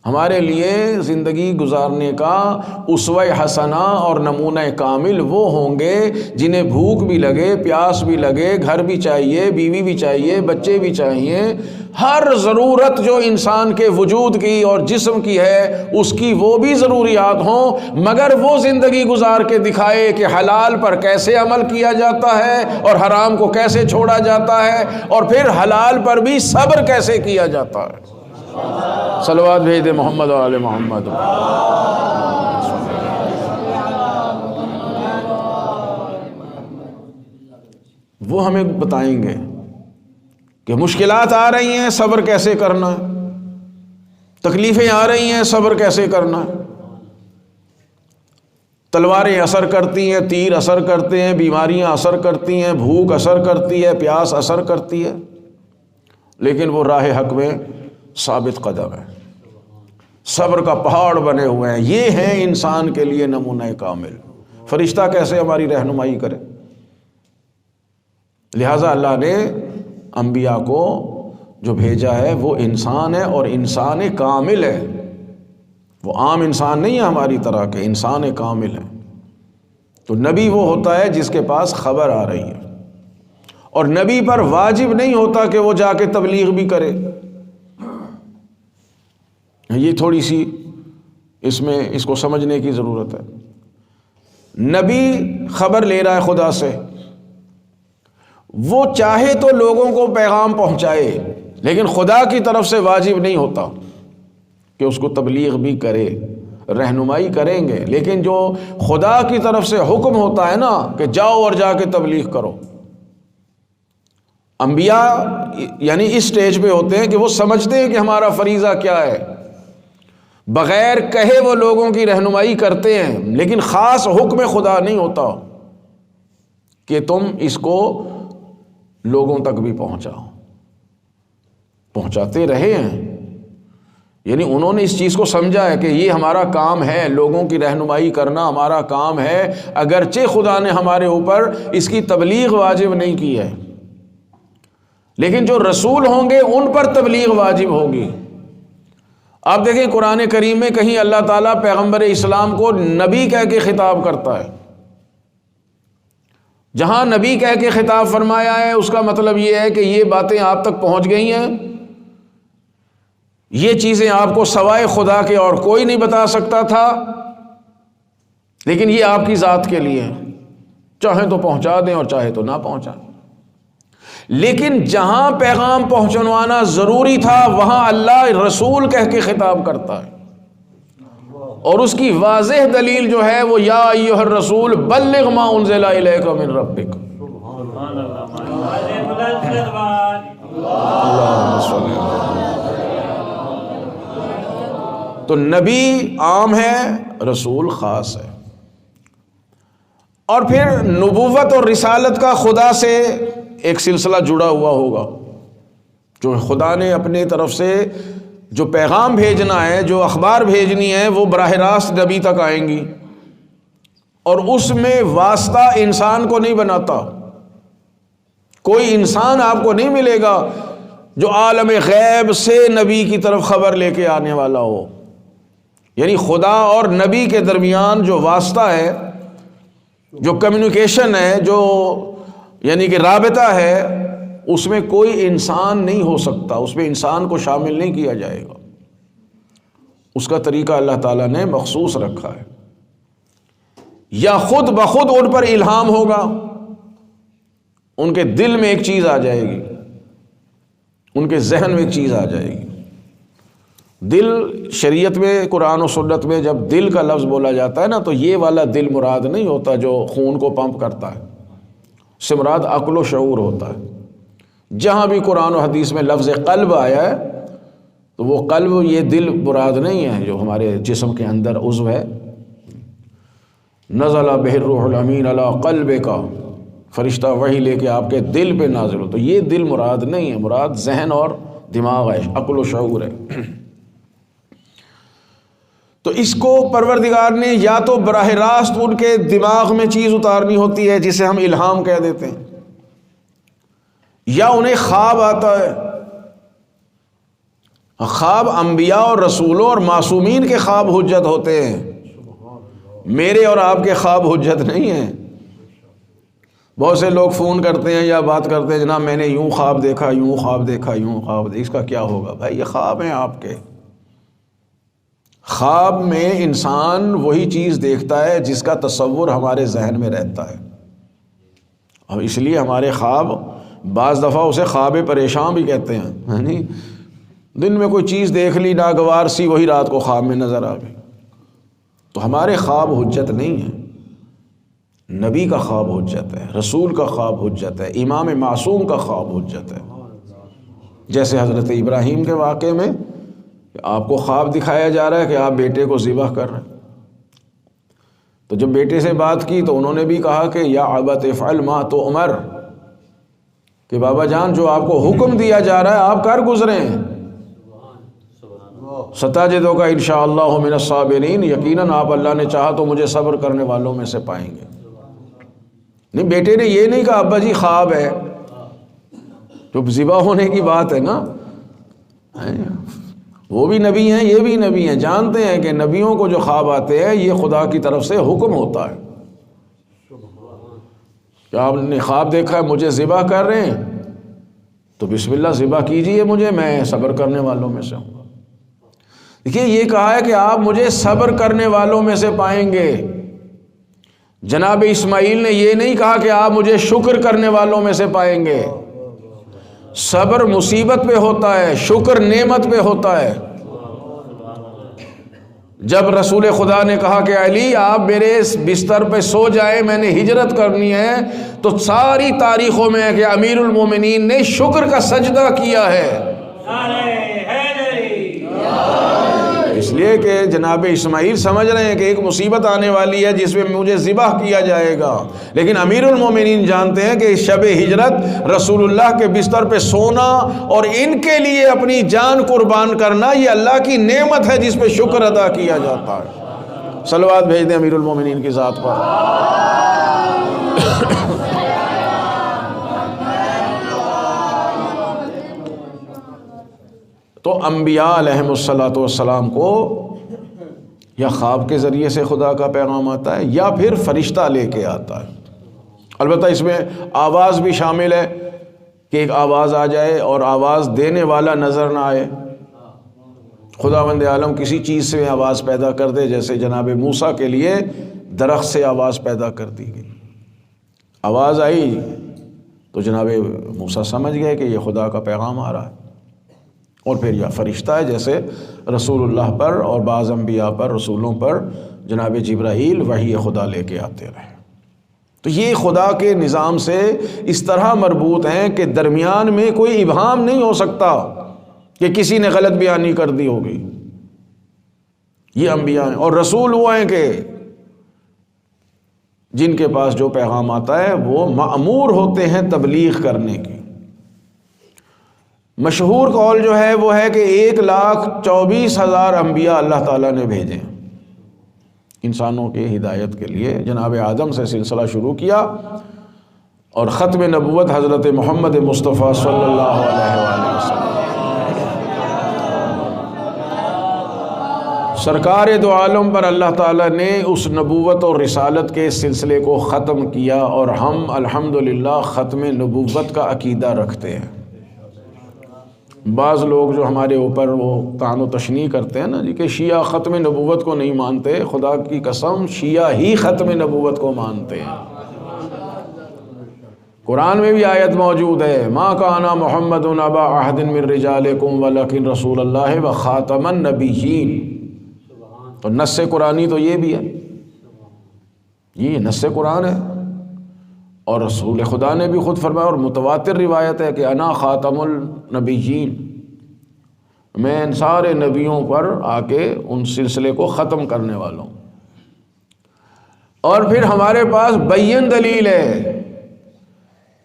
ہمارے لیے زندگی گزارنے کا اسوہ حسنہ اور نمونہ کامل وہ ہوں گے جنہیں بھوک بھی لگے، پیاس بھی لگے، گھر بھی چاہیے، بیوی بھی چاہیے، بچے بھی چاہیے، ہر ضرورت جو انسان کے وجود کی اور جسم کی ہے اس کی وہ بھی ضروریات ہوں، مگر وہ زندگی گزار کے دکھائے کہ حلال پر کیسے عمل کیا جاتا ہے اور حرام کو کیسے چھوڑا جاتا ہے، اور پھر حلال پر بھی صبر کیسے کیا جاتا ہے. صلوات بھیج دے محمد و آل محمد. وہ ہمیں بتائیں گے کہ مشکلات آ رہی ہیں صبر کیسے کرنا ہے، تکلیفیں آ رہی ہیں صبر کیسے کرنا ہے. تلواریں اثر کرتی ہیں، تیر اثر کرتے ہیں، بیماریاں اثر کرتی ہیں، بھوک اثر کرتی ہے، پیاس اثر کرتی ہے، لیکن وہ راہ حق میں ثابت قدم ہے، صبر کا پہاڑ بنے ہوئے ہیں. یہ ہیں انسان کے لیے نمونہ کامل. فرشتہ کیسے ہماری رہنمائی کرے؟ لہٰذا اللہ نے انبیاء کو جو بھیجا ہے وہ انسان ہے، اور انسان کامل ہے. وہ عام انسان نہیں ہے ہماری طرح کے، انسان کامل ہے. تو نبی وہ ہوتا ہے جس کے پاس خبر آ رہی ہے، اور نبی پر واجب نہیں ہوتا کہ وہ جا کے تبلیغ بھی کرے. یہ تھوڑی سی اس کو سمجھنے کی ضرورت ہے. نبی خبر لے رہا ہے خدا سے، وہ چاہے تو لوگوں کو پیغام پہنچائے، لیکن خدا کی طرف سے واجب نہیں ہوتا کہ اس کو تبلیغ بھی کرے. رہنمائی کریں گے، لیکن جو خدا کی طرف سے حکم ہوتا ہے نا کہ جاؤ اور جا کے تبلیغ کرو. انبیاء یعنی اس سٹیج پہ ہوتے ہیں کہ وہ سمجھتے ہیں کہ ہمارا فریضہ کیا ہے، بغیر کہے وہ لوگوں کی رہنمائی کرتے ہیں، لیکن خاص حکم خدا نہیں ہوتا کہ تم اس کو لوگوں تک بھی پہنچاؤ. پہنچاتے رہے ہیں، یعنی انہوں نے اس چیز کو سمجھا ہے کہ یہ ہمارا کام ہے، لوگوں کی رہنمائی کرنا ہمارا کام ہے، اگرچہ خدا نے ہمارے اوپر اس کی تبلیغ واجب نہیں کی ہے، لیکن جو رسول ہوں گے ان پر تبلیغ واجب ہوگی. آپ دیکھیں قرآن کریم میں کہیں اللہ تعالیٰ پیغمبر اسلام کو نبی کہہ کے خطاب کرتا ہے. جہاں نبی کہہ کے خطاب فرمایا ہے اس کا مطلب یہ ہے کہ یہ باتیں آپ تک پہنچ گئی ہیں، یہ چیزیں آپ کو سوائے خدا کے اور کوئی نہیں بتا سکتا تھا، لیکن یہ آپ کی ذات کے لیے ہے، چاہیں تو پہنچا دیں اور چاہے تو نہ پہنچائیں. لیکن جہاں پیغام پہنچوانا ضروری تھا وہاں اللہ رسول کہہ کے خطاب کرتا ہے، اور اس کی واضح دلیل جو ہے وہ یا ایھا الرسول بلغ ما انزل الیک من ربک. تو نبی عام ہے، رسول خاص ہے. اور پھر نبوت اور رسالت کا خدا سے ایک سلسلہ جڑا ہوا ہوگا، جو خدا نے اپنے طرف سے جو پیغام بھیجنا ہے، جو اخبار بھیجنی ہے، وہ براہ راست نبی تک آئیں گی، اور اس میں واسطہ انسان کو نہیں بناتا. کوئی انسان آپ کو نہیں ملے گا جو عالم غیب سے نبی کی طرف خبر لے کے آنے والا ہو. یعنی خدا اور نبی کے درمیان جو واسطہ ہے، جو کمیونیکیشن ہے، جو یعنی کہ رابطہ ہے، اس میں کوئی انسان نہیں ہو سکتا، اس میں انسان کو شامل نہیں کیا جائے گا. اس کا طریقہ اللہ تعالیٰ نے مخصوص رکھا ہے. یا خود بخود ان پر الہام ہوگا، ان کے دل میں ایک چیز آ جائے گی، ان کے ذہن میں ایک چیز آ جائے گی. دل شریعت میں، قرآن و سنت میں جب دل کا لفظ بولا جاتا ہے نا، تو یہ والا دل مراد نہیں ہوتا جو خون کو پمپ کرتا ہے، اس سے مراد عقل و شعور ہوتا ہے. جہاں بھی قرآن و حدیث میں لفظ قلب آیا ہے تو وہ قلب، یہ دل مراد نہیں ہے جو ہمارے جسم کے اندر عضو ہے. نزل بہ الروح الامین علی قلبک، فرشتہ وحی لے کے آپ کے دل پہ نازل ہو، تو یہ دل مراد نہیں ہے، مراد ذہن اور دماغ ہے، عقل و شعور ہے. تو اس کو پروردگار نے یا تو براہ راست ان کے دماغ میں چیز اتارنی ہوتی ہے جسے ہم الہام کہہ دیتے ہیں، یا انہیں خواب آتا ہے. خواب انبیاء اور رسولوں اور معصومین کے خواب حجت ہوتے ہیں، میرے اور آپ کے خواب حجت نہیں ہیں. بہت سے لوگ فون کرتے ہیں یا بات کرتے ہیں، جناب میں نے یوں خواب دیکھا، یوں خواب دیکھا، یوں خواب دیکھا. اس کا کیا ہوگا بھائی؟ یہ خواب ہیں آپ کے. خواب میں انسان وہی چیز دیکھتا ہے جس کا تصور ہمارے ذہن میں رہتا ہے، اور اس لیے ہمارے خواب بعض دفعہ اسے خواب پریشان بھی کہتے ہیں. یعنی دن میں کوئی چیز دیکھ لی ناگوار سی، وہی رات کو خواب میں نظر آ گئی. تو ہمارے خواب حجت نہیں ہیں. نبی کا خواب حجت ہے، رسول کا خواب حجت ہے، امام معصوم کا خواب حجت ہے. جیسے حضرت ابراہیم کے واقعے میں آپ کو خواب دکھایا جا رہا ہے کہ آپ بیٹے کو ذبح کر رہے ہیں، تو جب بیٹے سے بات کی تو انہوں نے بھی کہا کہ یا ابت افعل ما تؤمر، کہ بابا جان جو آپ کو حکم دیا جا رہا ہے آپ کر گزرے ہیں. ستجدک انشاءاللہ من الصابرین، یقیناً آپ اللہ نے چاہا تو مجھے صبر کرنے والوں میں سے پائیں گے. نہیں، بیٹے نے یہ نہیں کہا ابا جی خواب ہے، جو ذبح ہونے کی بات ہے نا. وہ بھی نبی ہیں، یہ بھی نبی ہیں، جانتے ہیں کہ نبیوں کو جو خواب آتے ہیں یہ خدا کی طرف سے حکم ہوتا ہے. کیا آپ نے خواب دیکھا ہے مجھے ذبح کر رہے ہیں تو بسم اللہ ذبح کیجئے مجھے، میں صبر کرنے والوں میں سے ہوں. دیکھیے یہ کہا ہے کہ آپ مجھے صبر کرنے والوں میں سے پائیں گے. جناب اسماعیل نے یہ نہیں کہا کہ آپ مجھے شکر کرنے والوں میں سے پائیں گے. صبر مصیبت پہ ہوتا ہے، شکر نعمت پہ ہوتا ہے. جب رسول خدا نے کہا کہ علی آپ میرے بستر پہ سو جائیں، میں نے ہجرت کرنی ہے، تو ساری تاریخوں میں ہے کہ امیر المومنین نے شکر کا سجدہ کیا ہے. اس لیے کہ جناب اسماعیل سمجھ رہے ہیں کہ ایک مصیبت آنے والی ہے جس میں مجھے ذبح کیا جائے گا، لیکن امیر المومنین جانتے ہیں کہ شب ہجرت رسول اللہ کے بستر پہ سونا اور ان کے لیے اپنی جان قربان کرنا یہ اللہ کی نعمت ہے جس پہ شکر ادا کیا جاتا ہے. صلوات بھیج دیں امیر المومنین کی ذات پر. تو انبیاء علیہم الصلاۃ والسلام کو یا خواب کے ذریعے سے خدا کا پیغام آتا ہے یا پھر فرشتہ لے کے آتا ہے. البتہ اس میں آواز بھی شامل ہے کہ ایک آواز آ جائے اور آواز دینے والا نظر نہ آئے. خداوند عالم کسی چیز سے آواز پیدا کر دے، جیسے جناب موسیٰ کے لیے درخت سے آواز پیدا کر دی گئی. آواز آئی تو جناب موسیٰ سمجھ گئے کہ یہ خدا کا پیغام آ رہا ہے. اور پھر یا فرشتہ ہے جیسے رسول اللہ پر اور بعض انبیاء پر، رسولوں پر جناب جبرائیل وحی خدا لے کے آتے رہے. تو یہ خدا کے نظام سے اس طرح مربوط ہیں کہ درمیان میں کوئی ابہام نہیں ہو سکتا کہ کسی نے غلط بیانی کر دی ہوگی. یہ انبیاء ہیں اور رسول وہ ہیں کہ جن کے پاس جو پیغام آتا ہے وہ مأمور ہوتے ہیں تبلیغ کرنے کی. مشہور قول جو ہے وہ ہے کہ 1,24,000 انبیاء اللہ تعالیٰ نے بھیجے انسانوں کی ہدایت کے لیے. جناب آدم سے سلسلہ شروع کیا اور ختم نبوت حضرت محمد مصطفیٰ صلی اللہ علیہ وآلہ وسلم. سرکار دو عالم پر اللہ تعالیٰ نے اس نبوت اور رسالت کے سلسلے کو ختم کیا، اور ہم الحمدللہ ختم نبوت کا عقیدہ رکھتے ہیں. بعض لوگ جو ہمارے اوپر وہ طعن و تشنیع کرتے ہیں نا جی کہ شیعہ ختم نبوت کو نہیں مانتے، خدا کی قسم شیعہ ہی ختم نبوت کو مانتے ہیں۔ قرآن میں بھی آیت موجود ہے، ما کان محمد ابا احد من رجالکم ولکن رسول اللہ وخاتم النبیین۔ تو نص قرآنی تو یہ بھی ہے، یہ نص قرآن ہے، اور رسول خدا نے بھی خود فرمایا، اور متواتر روایت ہے کہ انا خاتم النبیین، میں ان سارے نبیوں پر آ کے ان سلسلے کو ختم کرنے والا ہوں۔ اور پھر ہمارے پاس بین دلیل ہے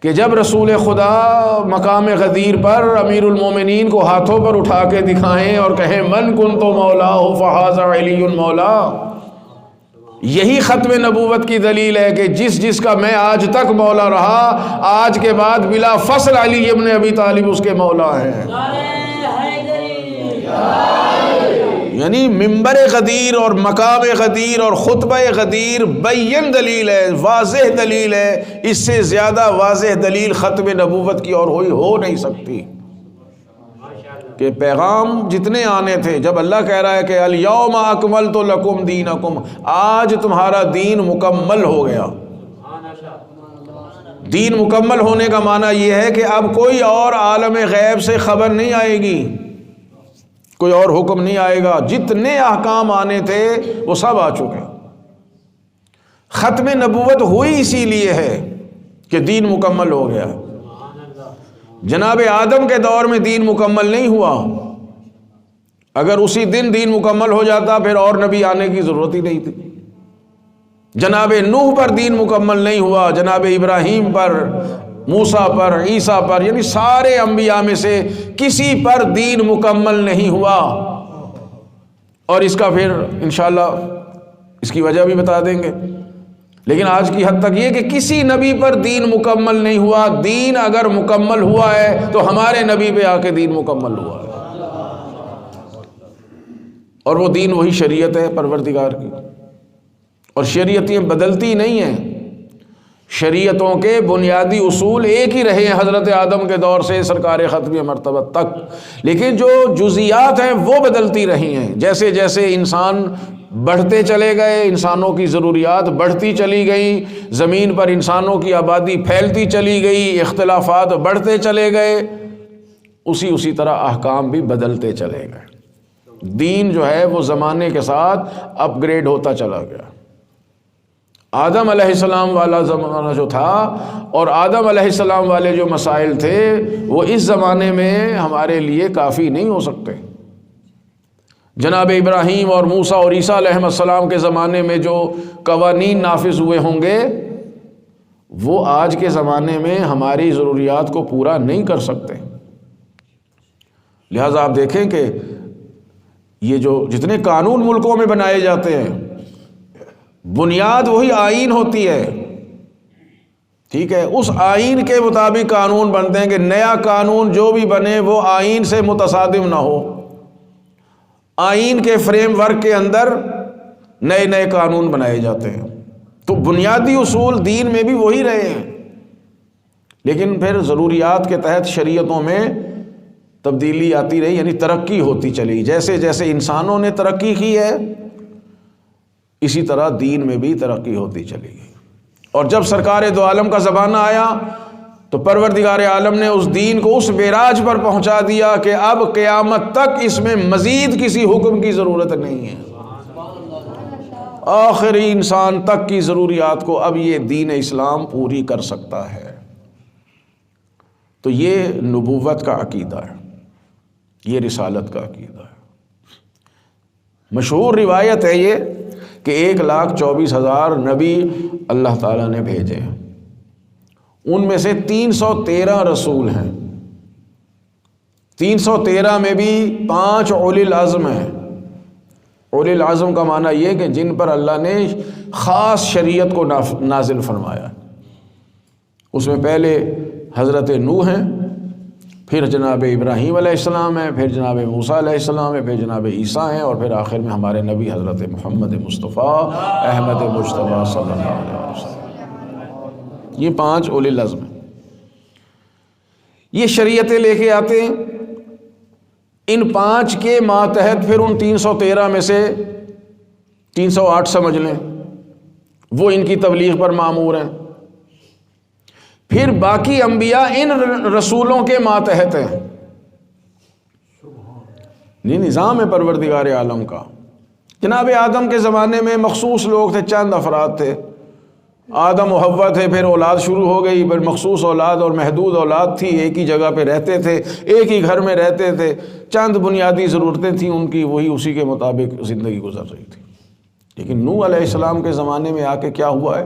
کہ جب رسول خدا مقام غدیر پر امیر المومنین کو ہاتھوں پر اٹھا کے دکھائیں اور کہیں من کنت مولاہ فہذا علی مولا، یہی ختم نبوت کی دلیل ہے کہ جس کا میں آج تک مولا رہا، آج کے بعد بلا فصل علی ابن ابی طالب اس کے مولا ہیں۔ یعنی منبر غدیر اور مقام غدیر اور خطبہ غدیر بین دلیل ہے، واضح دلیل ہے، اس سے زیادہ واضح دلیل ختم نبوت کی اور ہو نہیں سکتی۔ کہ پیغام جتنے آنے تھے، جب اللہ کہہ رہا ہے کہ الیوم اکملت لکم دینکم، آج تمہارا دین مکمل ہو گیا۔ دین مکمل ہونے کا معنی یہ ہے کہ اب کوئی اور عالم غیب سے خبر نہیں آئے گی، کوئی اور حکم نہیں آئے گا، جتنے احکام آنے تھے وہ سب آ چکے۔ ختم نبوت ہوئی اسی لیے ہے کہ دین مکمل ہو گیا۔ جناب آدم کے دور میں دین مکمل نہیں ہوا، اگر اسی دن دین مکمل ہو جاتا پھر اور نبی آنے کی ضرورت ہی نہیں تھی۔ جناب نوح پر دین مکمل نہیں ہوا، جناب ابراہیم پر، موسیٰ پر، عیسیٰ پر، یعنی سارے انبیاء میں سے کسی پر دین مکمل نہیں ہوا۔ اور اس کا پھر انشاءاللہ اس کی وجہ بھی بتا دیں گے، لیکن آج کی حد تک یہ کہ کسی نبی پر دین مکمل نہیں ہوا۔ دین اگر مکمل ہوا ہے تو ہمارے نبی پہ آ کے دین مکمل ہوا ہے، اور وہ دین وہی شریعت ہے پروردگار کی، اور شریعتیں بدلتی نہیں ہیں، شریعتوں کے بنیادی اصول ایک ہی رہے ہیں حضرت آدم کے دور سے سرکار ختم مرتبہ تک، لیکن جو جزیات ہیں وہ بدلتی رہی ہیں۔ جیسے جیسے انسان بڑھتے چلے گئے، انسانوں کی ضروریات بڑھتی چلی گئیں، زمین پر انسانوں کی آبادی پھیلتی چلی گئی، اختلافات بڑھتے چلے گئے، اسی طرح احکام بھی بدلتے چلے گئے۔ دین جو ہے وہ زمانے کے ساتھ اپ گریڈ ہوتا چلا گیا۔ آدم علیہ السلام والا زمانہ جو تھا اور آدم علیہ السلام والے جو مسائل تھے وہ اس زمانے میں ہمارے لیے کافی نہیں ہو سکتے۔ جناب ابراہیم اور موسیٰ اور عیسیٰ علیہ السلام کے زمانے میں جو قوانین نافذ ہوئے ہوں گے وہ آج کے زمانے میں ہماری ضروریات کو پورا نہیں کر سکتے۔ لہٰذا آپ دیکھیں کہ یہ جو جتنے قانون ملکوں میں بنائے جاتے ہیں بنیاد وہی آئین ہوتی ہے، ٹھیک ہے، اس آئین کے مطابق قانون بنتے ہیں کہ نیا قانون جو بھی بنے وہ آئین سے متصادم نہ ہو۔ آئین کے فریم ورک کے اندر نئے نئے قانون بنائے جاتے ہیں، تو بنیادی اصول دین میں بھی وہی رہے ہیں، لیکن پھر ضروریات کے تحت شریعتوں میں تبدیلی آتی رہی، یعنی ترقی ہوتی چلی۔ جیسے جیسے انسانوں نے ترقی کی ہے اسی طرح دین میں بھی ترقی ہوتی چلی گئی۔ اور جب سرکار دو عالم کا زمانہ آیا تو پروردگار عالم نے اس دین کو اس معراج پر پہنچا دیا کہ اب قیامت تک اس میں مزید کسی حکم کی ضرورت نہیں ہے۔ آخری انسان تک کی ضروریات کو اب یہ دین اسلام پوری کر سکتا ہے۔ تو یہ نبوت کا عقیدہ ہے، یہ رسالت کا عقیدہ ہے۔ مشہور روایت ہے یہ کہ 1,24,000 نبی اللہ تعالیٰ نے بھیجے، ان میں سے 313 رسول ہیں، 313 میں بھی 5 اولی العزم ہیں۔ اولی العزم کا معنی یہ کہ جن پر اللہ نے خاص شریعت کو نازل فرمایا۔ اس میں پہلے حضرت نوح ہیں، پھر جناب ابراہیم علیہ السلام ہیں، پھر جناب موسیٰ علیہ السلام ہیں، پھر جناب عیسیٰ ہیں، اور پھر آخر میں ہمارے نبی حضرت محمد مصطفیٰ احمد مجتبیٰ صلی اللہ علیہ وسلم۔ یہ 5 اولی العزم ہیں، یہ شریعتیں لے کے آتے ہیں ان 5 کے ماتحت پھر ان 313 میں سے 308 سمجھ لیں وہ ان کی تبلیغ پر مامور ہیں، پھر باقی انبیاء ان رسولوں کے ماتحت ہیں۔ یہ نظام ہے پروردگار عالم کا۔ جناب آدم کے زمانے میں مخصوص لوگ تھے، چند افراد تھے، آدم و حوا تھے، پھر اولاد شروع ہو گئی، پھر مخصوص اولاد اور محدود اولاد تھی، ایک ہی جگہ پہ رہتے تھے، ایک ہی گھر میں رہتے تھے، چند بنیادی ضرورتیں تھیں ان کی، وہی اسی کے مطابق زندگی گزر رہی تھی۔ لیکن نوح علیہ السلام کے زمانے میں آ کے کیا ہوا ہے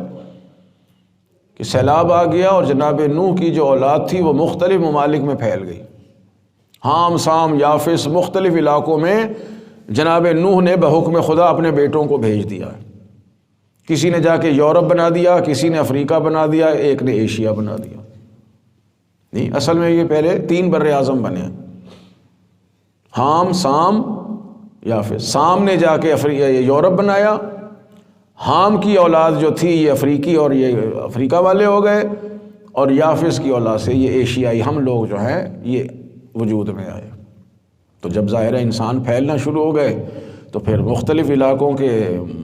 کہ سیلاب آ گیا اور جناب نوح کی جو اولاد تھی وہ مختلف ممالک میں پھیل گئی، حام، سام، یافس، مختلف علاقوں میں جناب نوح نے بحکم خدا اپنے بیٹوں کو بھیج دیا۔ کسی نے جا کے یورپ بنا دیا، کسی نے افریقہ بنا دیا، ایک نے ایشیا بنا دیا۔ نہیں، اصل میں یہ پہلے 3 بر اعظم بنے، حام، سام، یافس۔ سام نے جا کے یورپ بنایا، حام کی اولاد جو تھی یہ افریقی اور یہ افریقہ والے ہو گئے، اور یافس کی اولاد سے یہ ایشیائی ہم لوگ جو ہیں یہ وجود میں آئے۔ تو جب ظاہر انسان پھیلنا شروع ہو گئے تو پھر مختلف علاقوں کے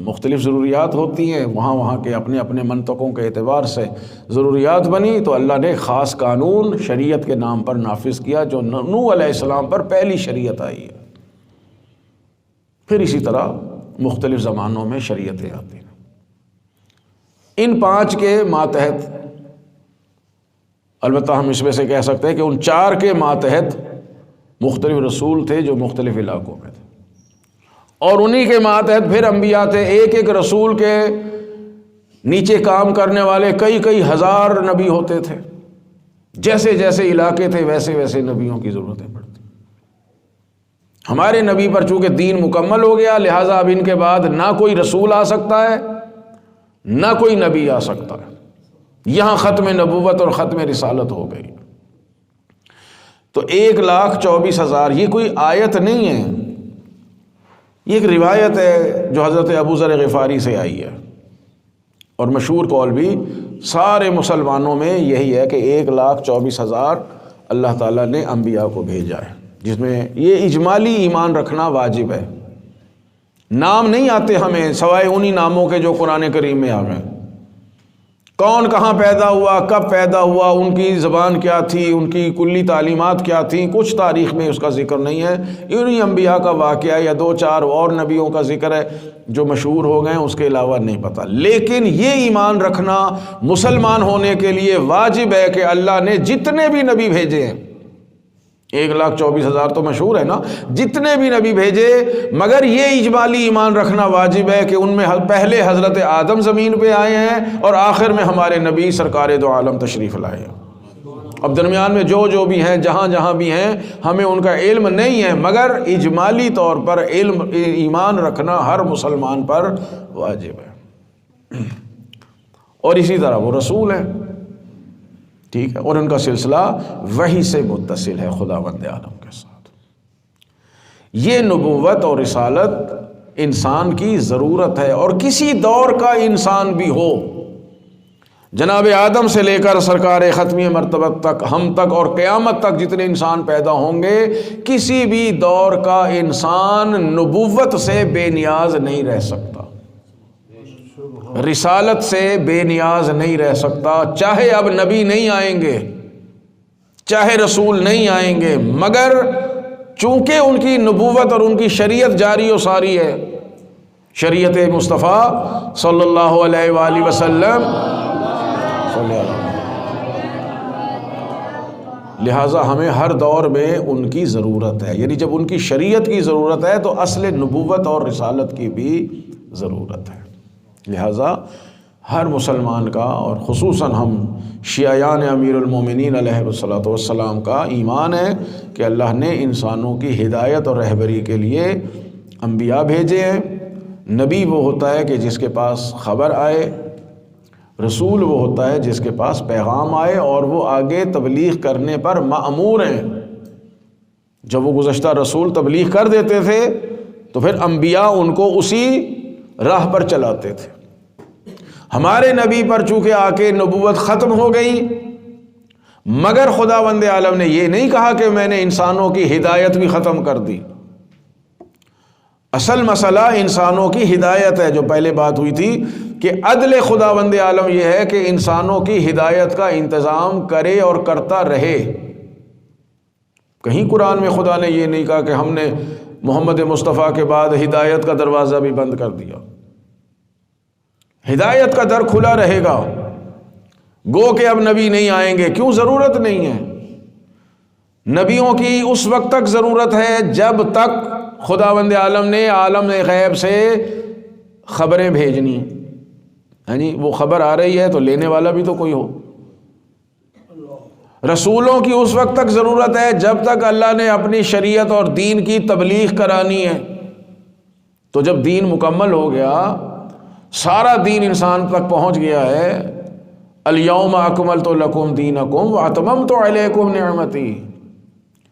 مختلف ضروریات ہوتی ہیں، وہاں کے اپنے اپنے منطقوں کے اعتبار سے ضروریات بنی، تو اللہ نے خاص قانون شریعت کے نام پر نافذ کیا جو نوح علیہ السلام پر پہلی شریعت آئی ہے۔ پھر اسی طرح مختلف زمانوں میں شریعتیں آتی ہیں۔ ان 5 کے ماتحت، البتہ ہم اس میں سے کہہ سکتے ہیں کہ ان 4 کے ماتحت مختلف رسول تھے جو مختلف علاقوں میں تھے، اور انہی کے ماتحت پھر انبیاء تھے۔ ایک ایک رسول کے نیچے کام کرنے والے کئی ہزار نبی ہوتے تھے، جیسے جیسے علاقے تھے ویسے ویسے نبیوں کی ضرورتیں پڑتی۔ ہمارے نبی پر چونکہ دین مکمل ہو گیا، لہٰذا اب ان کے بعد نہ کوئی رسول آ سکتا ہے نہ کوئی نبی آ سکتا ہے، یہاں ختم نبوت اور ختم رسالت ہو گئی۔ تو 1,24,000 یہ کوئی آیت نہیں ہے، یہ ایک روایت ہے جو حضرت ابو ذر غفاری سے آئی ہے، اور مشہور قول بھی سارے مسلمانوں میں یہی ہے کہ 1,24,000 اللہ تعالیٰ نے انبیاء کو بھیجا ہے، جس میں یہ اجمالی ایمان رکھنا واجب ہے۔ نام نہیں آتے ہمیں سوائے انہی ناموں کے جو قرآن کریم میں آ گئے، کون کہاں پیدا ہوا، کب پیدا ہوا، ان کی زبان کیا تھی، ان کی کلی تعلیمات کیا تھیں، کچھ تاریخ میں اس کا ذکر نہیں ہے۔ انہی انبیاء کا واقعہ یا 2-4 اور نبیوں کا ذکر ہے جو مشہور ہو گئے، اس کے علاوہ نہیں پتہ۔ لیکن یہ ایمان رکھنا مسلمان ہونے کے لیے واجب ہے کہ اللہ نے جتنے بھی نبی بھیجے ہیں، 1,24,000 تو مشہور ہے نا، جتنے بھی نبی بھیجے، مگر یہ اجمالی ایمان رکھنا واجب ہے کہ ان میں پہلے حضرت آدم زمین پہ آئے ہیں اور آخر میں ہمارے نبی سرکار دو عالم تشریف لائے ہیں۔ اب درمیان میں جو بھی ہیں، جہاں بھی ہیں، ہمیں ان کا علم نہیں ہے، مگر اجمالی طور پر علم ایمان رکھنا ہر مسلمان پر واجب ہے۔ اور اسی طرح وہ رسول ہیں، ٹھیک ہے، اور ان کا سلسلہ وحی سے متصل ہے خداوند عالم کے ساتھ۔ یہ نبوت اور رسالت انسان کی ضرورت ہے، اور کسی دور کا انسان بھی ہو، جناب آدم سے لے کر سرکار ختمی مرتبہ تک، ہم تک اور قیامت تک جتنے انسان پیدا ہوں گے، کسی بھی دور کا انسان نبوت سے بے نیاز نہیں رہ سکتا، رسالت سے بے نیاز نہیں رہ سکتا، چاہے اب نبی نہیں آئیں گے، چاہے رسول نہیں آئیں گے، مگر چونکہ ان کی نبوت اور ان کی شریعت جاری و ساری ہے، شریعت مصطفیٰ صلی اللہ علیہ وآلہ وسلم، لہٰذا ہمیں ہر دور میں ان کی ضرورت ہے۔ یعنی جب ان کی شریعت کی ضرورت ہے تو اصل نبوت اور رسالت کی بھی ضرورت ہے۔ لہٰذا ہر مسلمان کا، اور خصوصاً ہم شیعیان امیر المومنین علیہ الصلوۃ والسلام کا ایمان ہے کہ اللہ نے انسانوں کی ہدایت اور رہبری کے لیے انبیاء بھیجے ہیں۔ نبی وہ ہوتا ہے کہ جس کے پاس خبر آئے، رسول وہ ہوتا ہے جس کے پاس پیغام آئے اور وہ آگے تبلیغ کرنے پر مأمور ہیں۔ جب وہ گزشتہ رسول تبلیغ کر دیتے تھے تو پھر انبیاء ان کو اسی راہ پر چلاتے تھے۔ ہمارے نبی پر چونکہ آ کے نبوت ختم ہو گئی، مگر خداوند عالم نے یہ نہیں کہا کہ میں نے انسانوں کی ہدایت بھی ختم کر دی۔ اصل مسئلہ انسانوں کی ہدایت ہے، جو پہلے بات ہوئی تھی کہ عدل خداوند عالم یہ ہے کہ انسانوں کی ہدایت کا انتظام کرے اور کرتا رہے۔ کہیں قرآن میں خدا نے یہ نہیں کہا کہ ہم نے محمد مصطفیٰ کے بعد ہدایت کا دروازہ بھی بند کر دیا۔ ہدایت کا در کھلا رہے گا، گو کہ اب نبی نہیں آئیں گے، کیوں؟ ضرورت نہیں ہے۔ نبیوں کی اس وقت تک ضرورت ہے جب تک خداوند عالم نے عالم غیب سے خبریں بھیجنی، ہاں جی، وہ خبر آ رہی ہے تو لینے والا بھی تو کوئی ہو۔ رسولوں کی اس وقت تک ضرورت ہے جب تک اللہ نے اپنی شریعت اور دین کی تبلیغ کرانی ہے۔ تو جب دین مکمل ہو گیا، سارا دین انسان تک پہنچ گیا ہے، الیوم اکملت لکم دینکم واتممت علیکم نعمتی،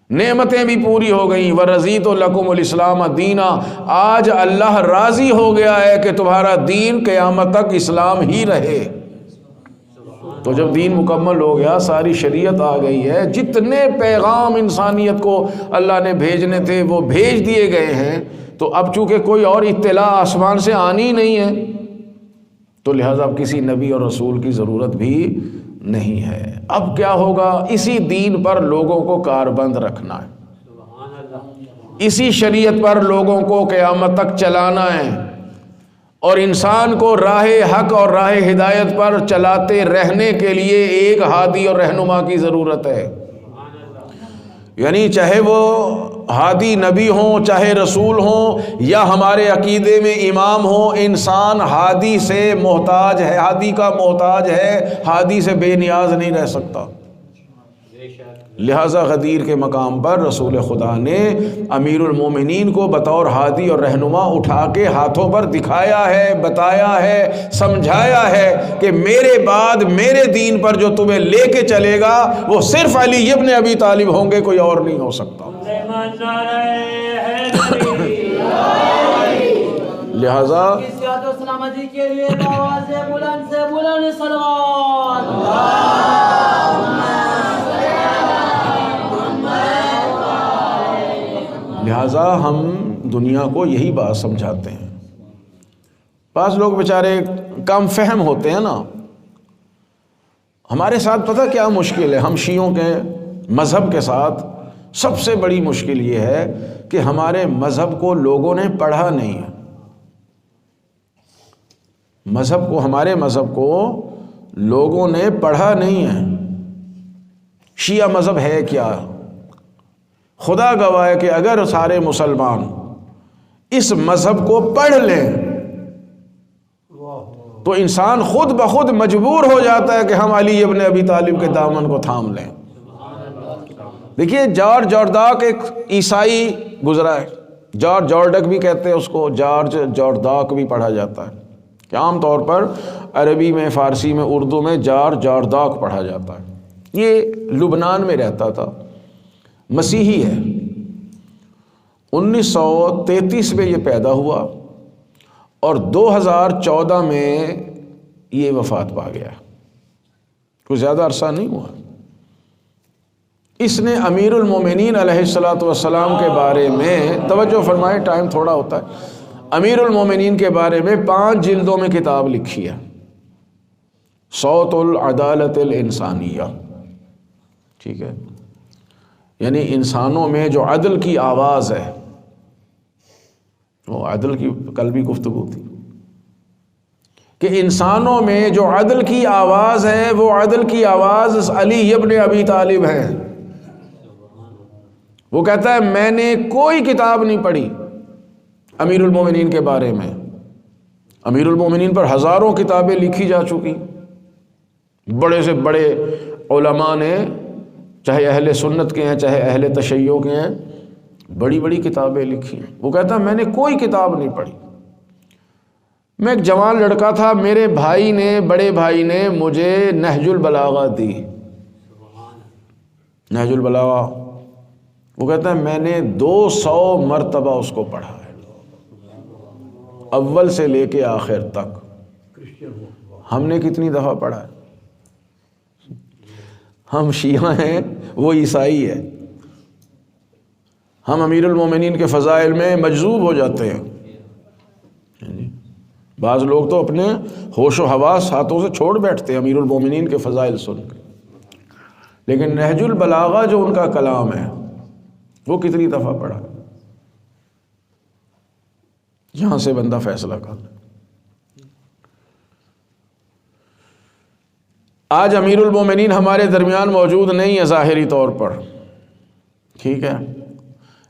نعمتیں بھی پوری ہو گئیں، ورضیت لکم الاسلام دینا، آج اللہ راضی ہو گیا ہے کہ تمہارا دین قیامت تک اسلام ہی رہے۔ تو جب دین مکمل ہو گیا، ساری شریعت آ گئی ہے، جتنے پیغام انسانیت کو اللہ نے بھیجنے تھے وہ بھیج دیے گئے ہیں، تو اب چونکہ کوئی اور اطلاع آسمان سے آنی نہیں ہے، تو لہٰذا اب کسی نبی اور رسول کی ضرورت بھی نہیں ہے۔ اب کیا ہوگا؟ اسی دین پر لوگوں کو کاربند رکھنا ہے، اسی شریعت پر لوگوں کو قیامت تک چلانا ہے، اور انسان کو راہ حق اور راہ ہدایت پر چلاتے رہنے کے لیے ایک ہادی اور رہنما کی ضرورت ہے۔ یعنی چاہے وہ ہادی نبی ہوں، چاہے رسول ہوں، یا ہمارے عقیدے میں امام ہوں، انسان ہادی سے محتاج ہے، ہادی کا محتاج ہے، ہادی سے بے نیاز نہیں رہ سکتا۔ لہٰذا غدیر کے مقام پر رسول خدا نے امیر المومنین کو بطور ہادی اور رہنما اٹھا کے ہاتھوں پر دکھایا ہے، بتایا ہے، سمجھایا ہے کہ میرے بعد میرے دین پر جو تمہیں لے کے چلے گا وہ صرف علی ابن ابی طالب ہوں گے، کوئی اور نہیں ہو سکتا۔ لہذا ہم دنیا کو یہی بات سمجھاتے ہیں۔ بعض لوگ بیچارے کم فہم ہوتے ہیں نا، ہمارے ساتھ پتہ کیا مشکل ہے؟ ہم شیعوں کے مذہب کے ساتھ سب سے بڑی مشکل یہ ہے کہ ہمارے مذہب کو لوگوں نے پڑھا نہیں ہے۔ ہمارے مذہب کو لوگوں نے پڑھا نہیں ہے۔ شیعہ مذہب ہے کیا؟ خدا گواہ ہے کہ اگر سارے مسلمان اس مذہب کو پڑھ لیں تو انسان خود بخود مجبور ہو جاتا ہے کہ ہم علی ابن ابی طالب کے دامن کو تھام لیں۔ دیکھیے جارج جارڈاک ایک عیسائی گزرا ہے، جارج جارڈک بھی کہتے ہیں اس کو، جارج جارڈاک بھی پڑھا جاتا ہے، کہ عام طور پر عربی میں، فارسی میں، اردو میں جارج جارڈاک پڑھا جاتا ہے۔ یہ لبنان میں رہتا تھا، مسیحی ہے، 1933 میں یہ پیدا ہوا اور 2014 میں یہ وفات پا گیا، کوئی زیادہ عرصہ نہیں ہوا۔ اس نے امیر المومنین علیہ الصلوۃ والسلام کے بارے میں، توجہ فرمائے ٹائم تھوڑا ہوتا ہے، امیر المومنین کے بارے میں 5 جلدوں میں کتاب لکھی ہے، صوت العدالت الانسانیہ، ٹھیک ہے، یعنی انسانوں میں جو عدل کی آواز ہے، وہ عدل کی کل بھی گفتگو تھی کہ انسانوں میں جو عدل کی آواز ہے وہ عدل کی آواز علی ابن ابی طالب ہے۔ وہ کہتا ہے میں نے کوئی کتاب نہیں پڑھی امیر المومنین کے بارے میں، امیر المومنین پر ہزاروں کتابیں لکھی جا چکی، بڑے سے بڑے علماء نے، چاہے اہل سنت کے ہیں چاہے اہل تشیع کے ہیں، بڑی بڑی کتابیں لکھی ہیں۔ وہ کہتا ہے میں نے کوئی کتاب نہیں پڑھی، میں ایک جوان لڑکا تھا، میرے بھائی نے، بڑے بھائی نے مجھے نہج البلاغہ دی، نہج البلاغہ، وہ کہتا ہے میں نے 200 مرتبہ اس کو پڑھا ہے، اول سے لے کے آخر تک۔ ہم نے کتنی دفعہ پڑھا ہے؟ ہم شیعہ ہیں، وہ عیسائی ہے. ہم امیر المومنین کے فضائل میں مجذوب ہو جاتے ہیں. بعض لوگ تو اپنے ہوش و حواس ہاتھوں سے چھوڑ بیٹھتے ہیں امیر المومنین کے فضائل سن کے. لیکن نہج البلاغہ جو ان کا کلام ہے وہ کتنی دفعہ پڑھا؟ یہاں سے بندہ فیصلہ کر لے. آج امیر المومنین ہمارے درمیان موجود نہیں ہے ظاہری طور پر، ٹھیک ہے،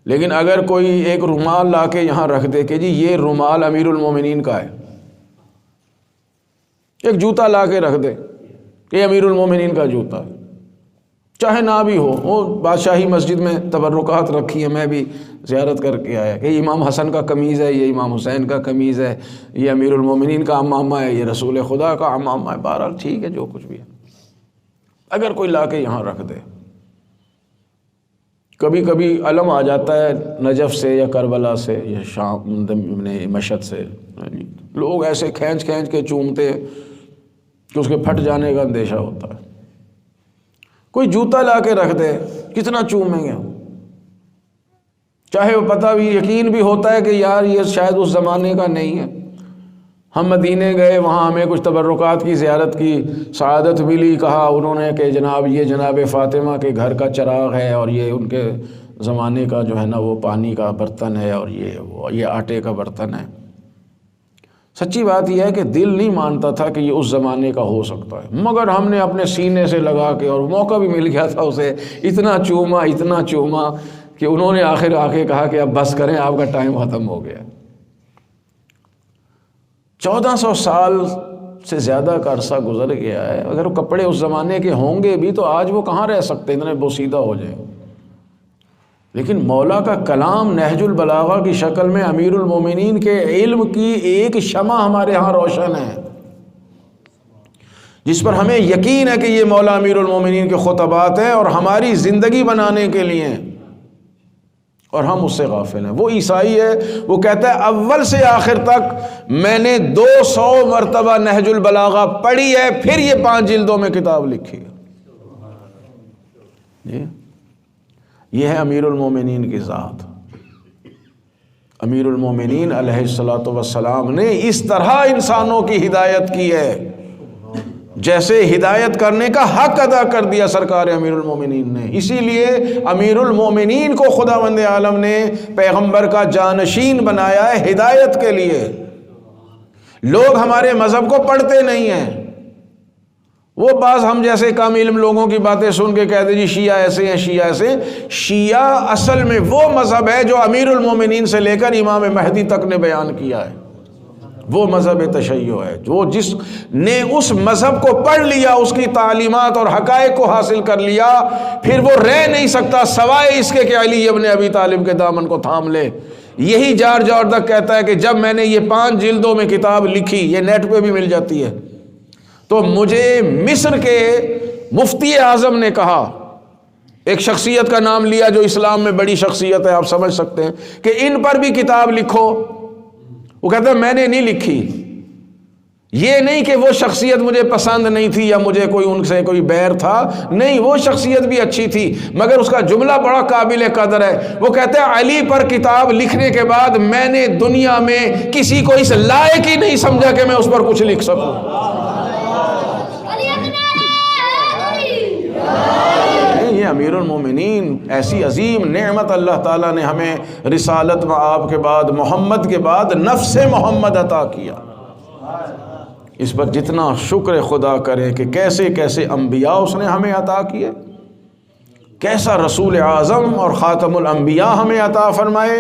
لیکن اگر کوئی ایک رومال لا کے یہاں رکھ دے کہ جی یہ رومال امیر المومنین کا ہے، ایک جوتا لا کے رکھ دے کہ امیر المومنین کا جوتا ہے، چاہے نہ بھی ہو، وہ بادشاہی مسجد میں تبرکات رکھی ہیں، میں بھی زیارت کر کے آیا کہ امام حسن کا قمیض ہے، یہ امام حسین کا قمیض ہے، یہ امیر المومنین کا عمامہ ہے، یہ رسول خدا کا عمامہ ہے. بہرحال ٹھیک ہے، جو کچھ بھی ہے، اگر کوئی لا کے یہاں رکھ دے. کبھی کبھی علم آ جاتا ہے نجف سے یا کربلا سے یا شام مشہد سے، لوگ ایسے کھینچ کھینچ کے چومتے کہ اس کے پھٹ جانے کا اندیشہ ہوتا ہے. کوئی جوتا لا کے رکھ دے، کتنا چومیں گے، چاہے وہ پتہ بھی یقین بھی ہوتا ہے کہ یار یہ شاید اس زمانے کا نہیں ہے. ہم مدینے گئے، وہاں ہمیں کچھ تبرکات کی زیارت کی، سعادت ملی، کہا انہوں نے کہ جناب یہ جناب فاطمہ کے گھر کا چراغ ہے اور یہ ان کے زمانے کا جو ہے نا وہ پانی کا برتن ہے اور یہ آٹے کا برتن ہے. سچی بات یہ ہے کہ دل نہیں مانتا تھا کہ یہ اس زمانے کا ہو سکتا ہے، مگر ہم نے اپنے سینے سے لگا کے، اور موقع بھی مل گیا تھا اسے، اتنا چوما کہ انہوں نے آخر آ کے کہا کہ اب بس کریں، آپ کا ٹائم ختم ہو گیا. 1400 سال سے زیادہ کا عرصہ گزر گیا ہے. اگر وہ کپڑے اس زمانے کے ہوں گے بھی تو آج وہ کہاں رہ سکتے، اتنے بوسیدہ ہو جائیں. لیکن مولا کا کلام نہج البلاغہ کی شکل میں امیر المومنین کے علم کی ایک شمع ہمارے ہاں روشن ہے، جس پر ہمیں یقین ہے کہ یہ مولا امیر المومنین کے خطبات ہیں اور ہماری زندگی بنانے کے لیے ہیں، اور ہم اس سے غافل ہیں. وہ عیسائی ہے، وہ کہتا ہے اول سے آخر تک میں نے 200 مرتبہ نہج البلاغہ پڑھی ہے، پھر یہ 5 جلدوں میں کتاب لکھی ہے. یہ ہے امیر المومنین کی ذات. امیر المومنین علیہ الصلوۃ والسلام نے اس طرح انسانوں کی ہدایت کی ہے جیسے ہدایت کرنے کا حق ادا کر دیا سرکار امیر المومنین نے. اسی لیے امیر المومنین کو خداوند عالم نے پیغمبر کا جانشین بنایا ہے ہدایت کے لیے. لوگ ہمارے مذہب کو پڑھتے نہیں ہیں، وہ بعض ہم جیسے کم علم لوگوں کی باتیں سن کے کہتے جی شیعہ ایسے ہیں، شیعہ ایسے ہیں. شیعہ اصل میں وہ مذہب ہے جو امیر المومنین سے لے کر امام مہدی تک نے بیان کیا ہے. وہ مذہب تشیع ہے. جو جس نے اس مذہب کو پڑھ لیا، اس کی تعلیمات اور حقائق کو حاصل کر لیا، پھر وہ رہ نہیں سکتا سوائے اس کے کہ علی ابن ابی طالب کے دامن کو تھام لے. یہی جارج آردک کہتا ہے کہ جب میں نے یہ 5 جلدوں میں کتاب لکھی، یہ نیٹ پہ بھی مل جاتی ہے، تو مجھے مصر کے مفتی اعظم نے کہا، ایک شخصیت کا نام لیا جو اسلام میں بڑی شخصیت ہے، آپ سمجھ سکتے ہیں، کہ ان پر بھی کتاب لکھو. وہ کہتا ہے میں نے نہیں لکھی. یہ نہیں کہ وہ شخصیت مجھے پسند نہیں تھی یا مجھے کوئی ان سے کوئی بیر تھا، نہیں، وہ شخصیت بھی اچھی تھی، مگر اس کا جملہ بڑا قابل قدر ہے. وہ کہتا ہے علی پر کتاب لکھنے کے بعد میں نے دنیا میں کسی کو اس لائق ہی نہیں سمجھا کہ میں اس پر کچھ لکھ سکوں. یہ امیر المومنین ایسی عظیم نعمت اللہ تعالیٰ نے ہمیں رسالت و آپ کے بعد، محمد کے بعد نفس محمد عطا کیا. اس پر جتنا شکر خدا کریں کہ کیسے کیسے انبیاء اس نے ہمیں عطا کیے، کیسا رسول اعظم اور خاتم الانبیاء ہمیں عطا فرمائے.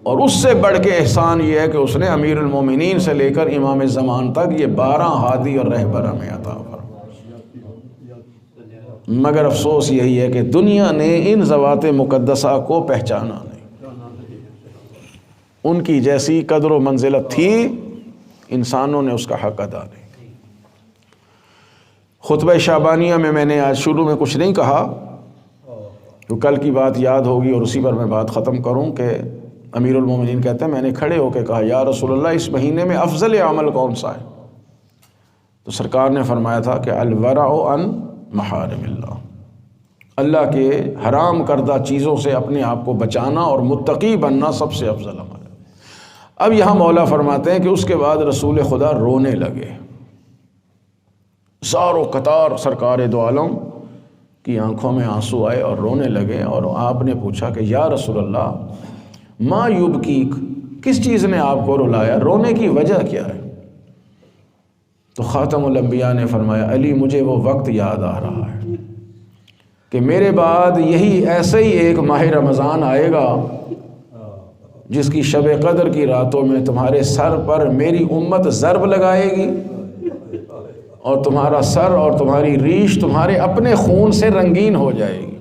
اور اس سے بڑھ کے احسان یہ ہے کہ اس نے امیر المومنین سے لے کر امام زمان تک یہ 12 ہادی اور رہبر ہمیں عطا فرمائے. مگر افسوس یہی ہے کہ دنیا نے ان ذوات مقدسہ کو پہچانا نہیں. ان کی جیسی قدر و منزلت تھی، انسانوں نے اس کا حق ادا نہیں. خطبہ شعبانیہ میں نے آج شروع میں کچھ نہیں کہا، تو کل کی بات یاد ہوگی اور اسی پر میں بات ختم کروں کہ امیر المومنین کہتے ہیں میں نے کھڑے ہو کے کہا یا رسول اللہ اس مہینے میں افضل عمل کون سا ہے؟ تو سرکار نے فرمایا تھا کہ الورع عن محارم اللہ، اللہ کے حرام کردہ چیزوں سے اپنے آپ کو بچانا اور متقی بننا سب سے افضل عمل ہے۔ اب یہاں مولا فرماتے ہیں کہ اس کے بعد رسول خدا رونے لگے، زار و قطار سرکار دو عالم کی آنکھوں میں آنسو آئے اور رونے لگے، اور آپ نے پوچھا کہ یا رسول اللہ ما یبکیک، کس چیز نے آپ کو رلایا، رونے کی وجہ کیا ہے؟ تو خاتم الانبیاء نے فرمایا علی مجھے وہ وقت یاد آ رہا ہے کہ میرے بعد یہی ایسے ہی ایک ماہ رمضان آئے گا جس کی شب قدر کی راتوں میں تمہارے سر پر میری امت ضرب لگائے گی اور تمہارا سر اور تمہاری ریش تمہارے اپنے خون سے رنگین ہو جائے گی۔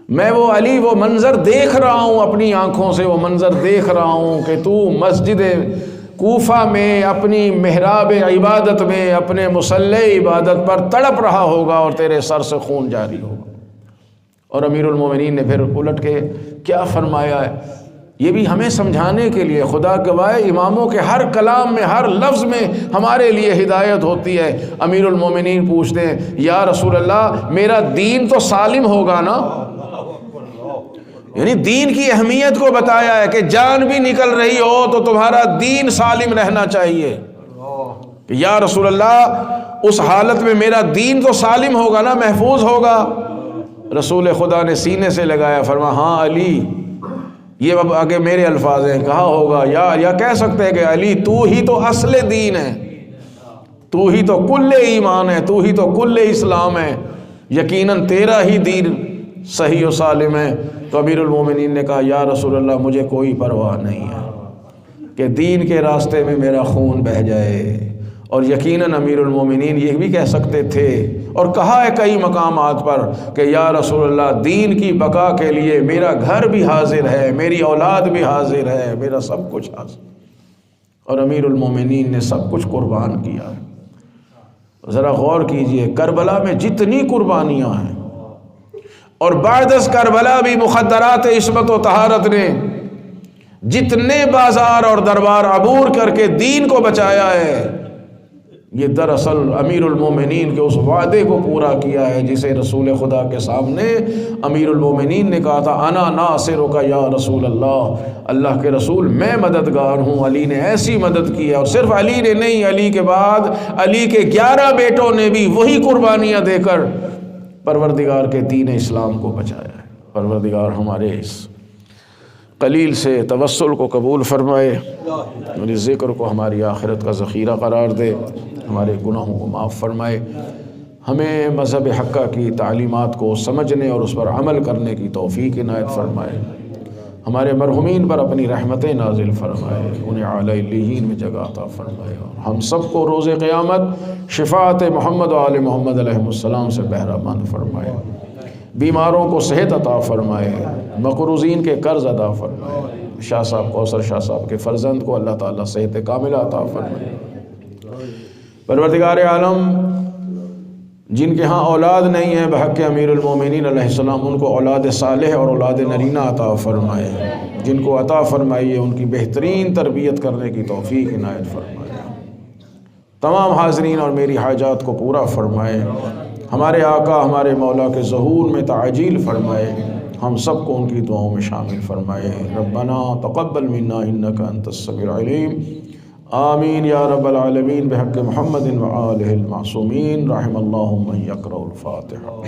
میں وہ علی وہ منظر دیکھ رہا ہوں، اپنی آنکھوں سے وہ منظر دیکھ رہا ہوں کہ تو مسجد کوفہ میں اپنی محراب عبادت میں اپنے مصلی عبادت پر تڑپ رہا ہوگا اور تیرے سر سے خون جاری ہوگا۔ اور امیر المومنین نے پھر الٹ کے کیا فرمایا ہے، یہ بھی ہمیں سمجھانے کے لیے، خدا گواہ اماموں کے ہر کلام میں ہر لفظ میں ہمارے لیے ہدایت ہوتی ہے۔ امیر المومنین پوچھتے ہیں یا رسول اللہ میرا دین تو سالم ہوگا نا؟ یعنی دین کی اہمیت کو بتایا ہے کہ جان بھی نکل رہی ہو تو تمہارا دین سالم رہنا چاہیے۔ یا رسول اللہ اس حالت میں میرا دین تو سالم ہوگا نا، محفوظ ہوگا؟ رسول خدا نے سینے سے لگایا، فرمایا ہاں علی، یہ اب آگے میرے الفاظ ہیں، کہا ہوگا یا کہہ سکتے ہیں کہ علی تو ہی تو اصل دین ہے، تو ہی تو کل ایمان ہے، تو ہی تو کل اسلام ہے، یقیناً تیرا ہی دین صحیح و سالم ہے۔ تو امیر المومنین نے کہا یا رسول اللہ مجھے کوئی پرواہ نہیں ہے کہ دین کے راستے میں میرا خون بہہ جائے، اور یقیناً امیر المومنین یہ بھی کہہ سکتے تھے اور کہا ہے کئی مقامات پر کہ یا رسول اللہ دین کی بقا کے لیے میرا گھر بھی حاضر ہے، میری اولاد بھی حاضر ہے، میرا سب کچھ حاضر، اور امیر المومنین نے سب کچھ قربان کیا ہے۔ ذرا غور کیجئے کربلا میں جتنی قربانیاں ہیں، اور بعد از کربلا بھی مخدرات عصمت و طہارت نے جتنے بازار اور دربار عبور کر کے دین کو بچایا ہے، یہ دراصل امیر المومنین کے اس وعدے کو پورا کیا ہے جسے رسول خدا کے سامنے امیر المومنین نے کہا تھا انا ناصرک یا رسول اللہ، اللہ کے رسول میں مددگار ہوں۔ علی نے ایسی مدد کی ہے، اور صرف علی نے نہیں، علی کے بعد علی کے 11 بیٹوں نے بھی وہی قربانیاں دے کر پروردگار کے دین اسلام کو بچایا ہے۔ پروردگار ہمارے اس قلیل سے توسل کو قبول فرمائے، اور اس ذکر کو ہماری آخرت کا ذخیرہ قرار دے، ہمارے گناہوں کو معاف فرمائے، ہمیں مذہب حقہ کی تعلیمات کو سمجھنے اور اس پر عمل کرنے کی توفیق عنایت فرمائے، ہمارے مرحومین پر اپنی رحمتیں نازل فرمائے، انہیں اعلی علیین میں جگہ عطا فرمائے، اور ہم سب کو روز قیامت شفاعت محمد و آل محمد علیہ السلام سے بہرہ مند فرمائے، بیماروں کو صحت عطا فرمائے، مقروضین کے قرض ادا فرمائے، شاہ صاحب کوثر شاہ صاحب کے فرزند کو اللہ تعالیٰ صحت کاملہ عطا فرمائے۔ پروردگار عالم جن کے ہاں اولاد نہیں ہے بحق امیر المومنین علیہ السلام، ان کو اولاد صالح اور اولاد نرینہ عطا فرمائے، جن کو عطا فرمائیے ان کی بہترین تربیت کرنے کی توفیق عنایت فرمائے، تمام حاضرین اور میری حاجات کو پورا فرمائے، ہمارے آقا ہمارے مولا کے ظہور میں تعجیل فرمائے، ہم سب کو ان کی دعاؤں میں شامل فرمائے۔ ربنا تقبل منا انک انت السمیع العلیم، آمین یا رب العالمین، بحق محمد و آلہ المعصومین، رحم اللہ من یقرأ الفاتحہ۔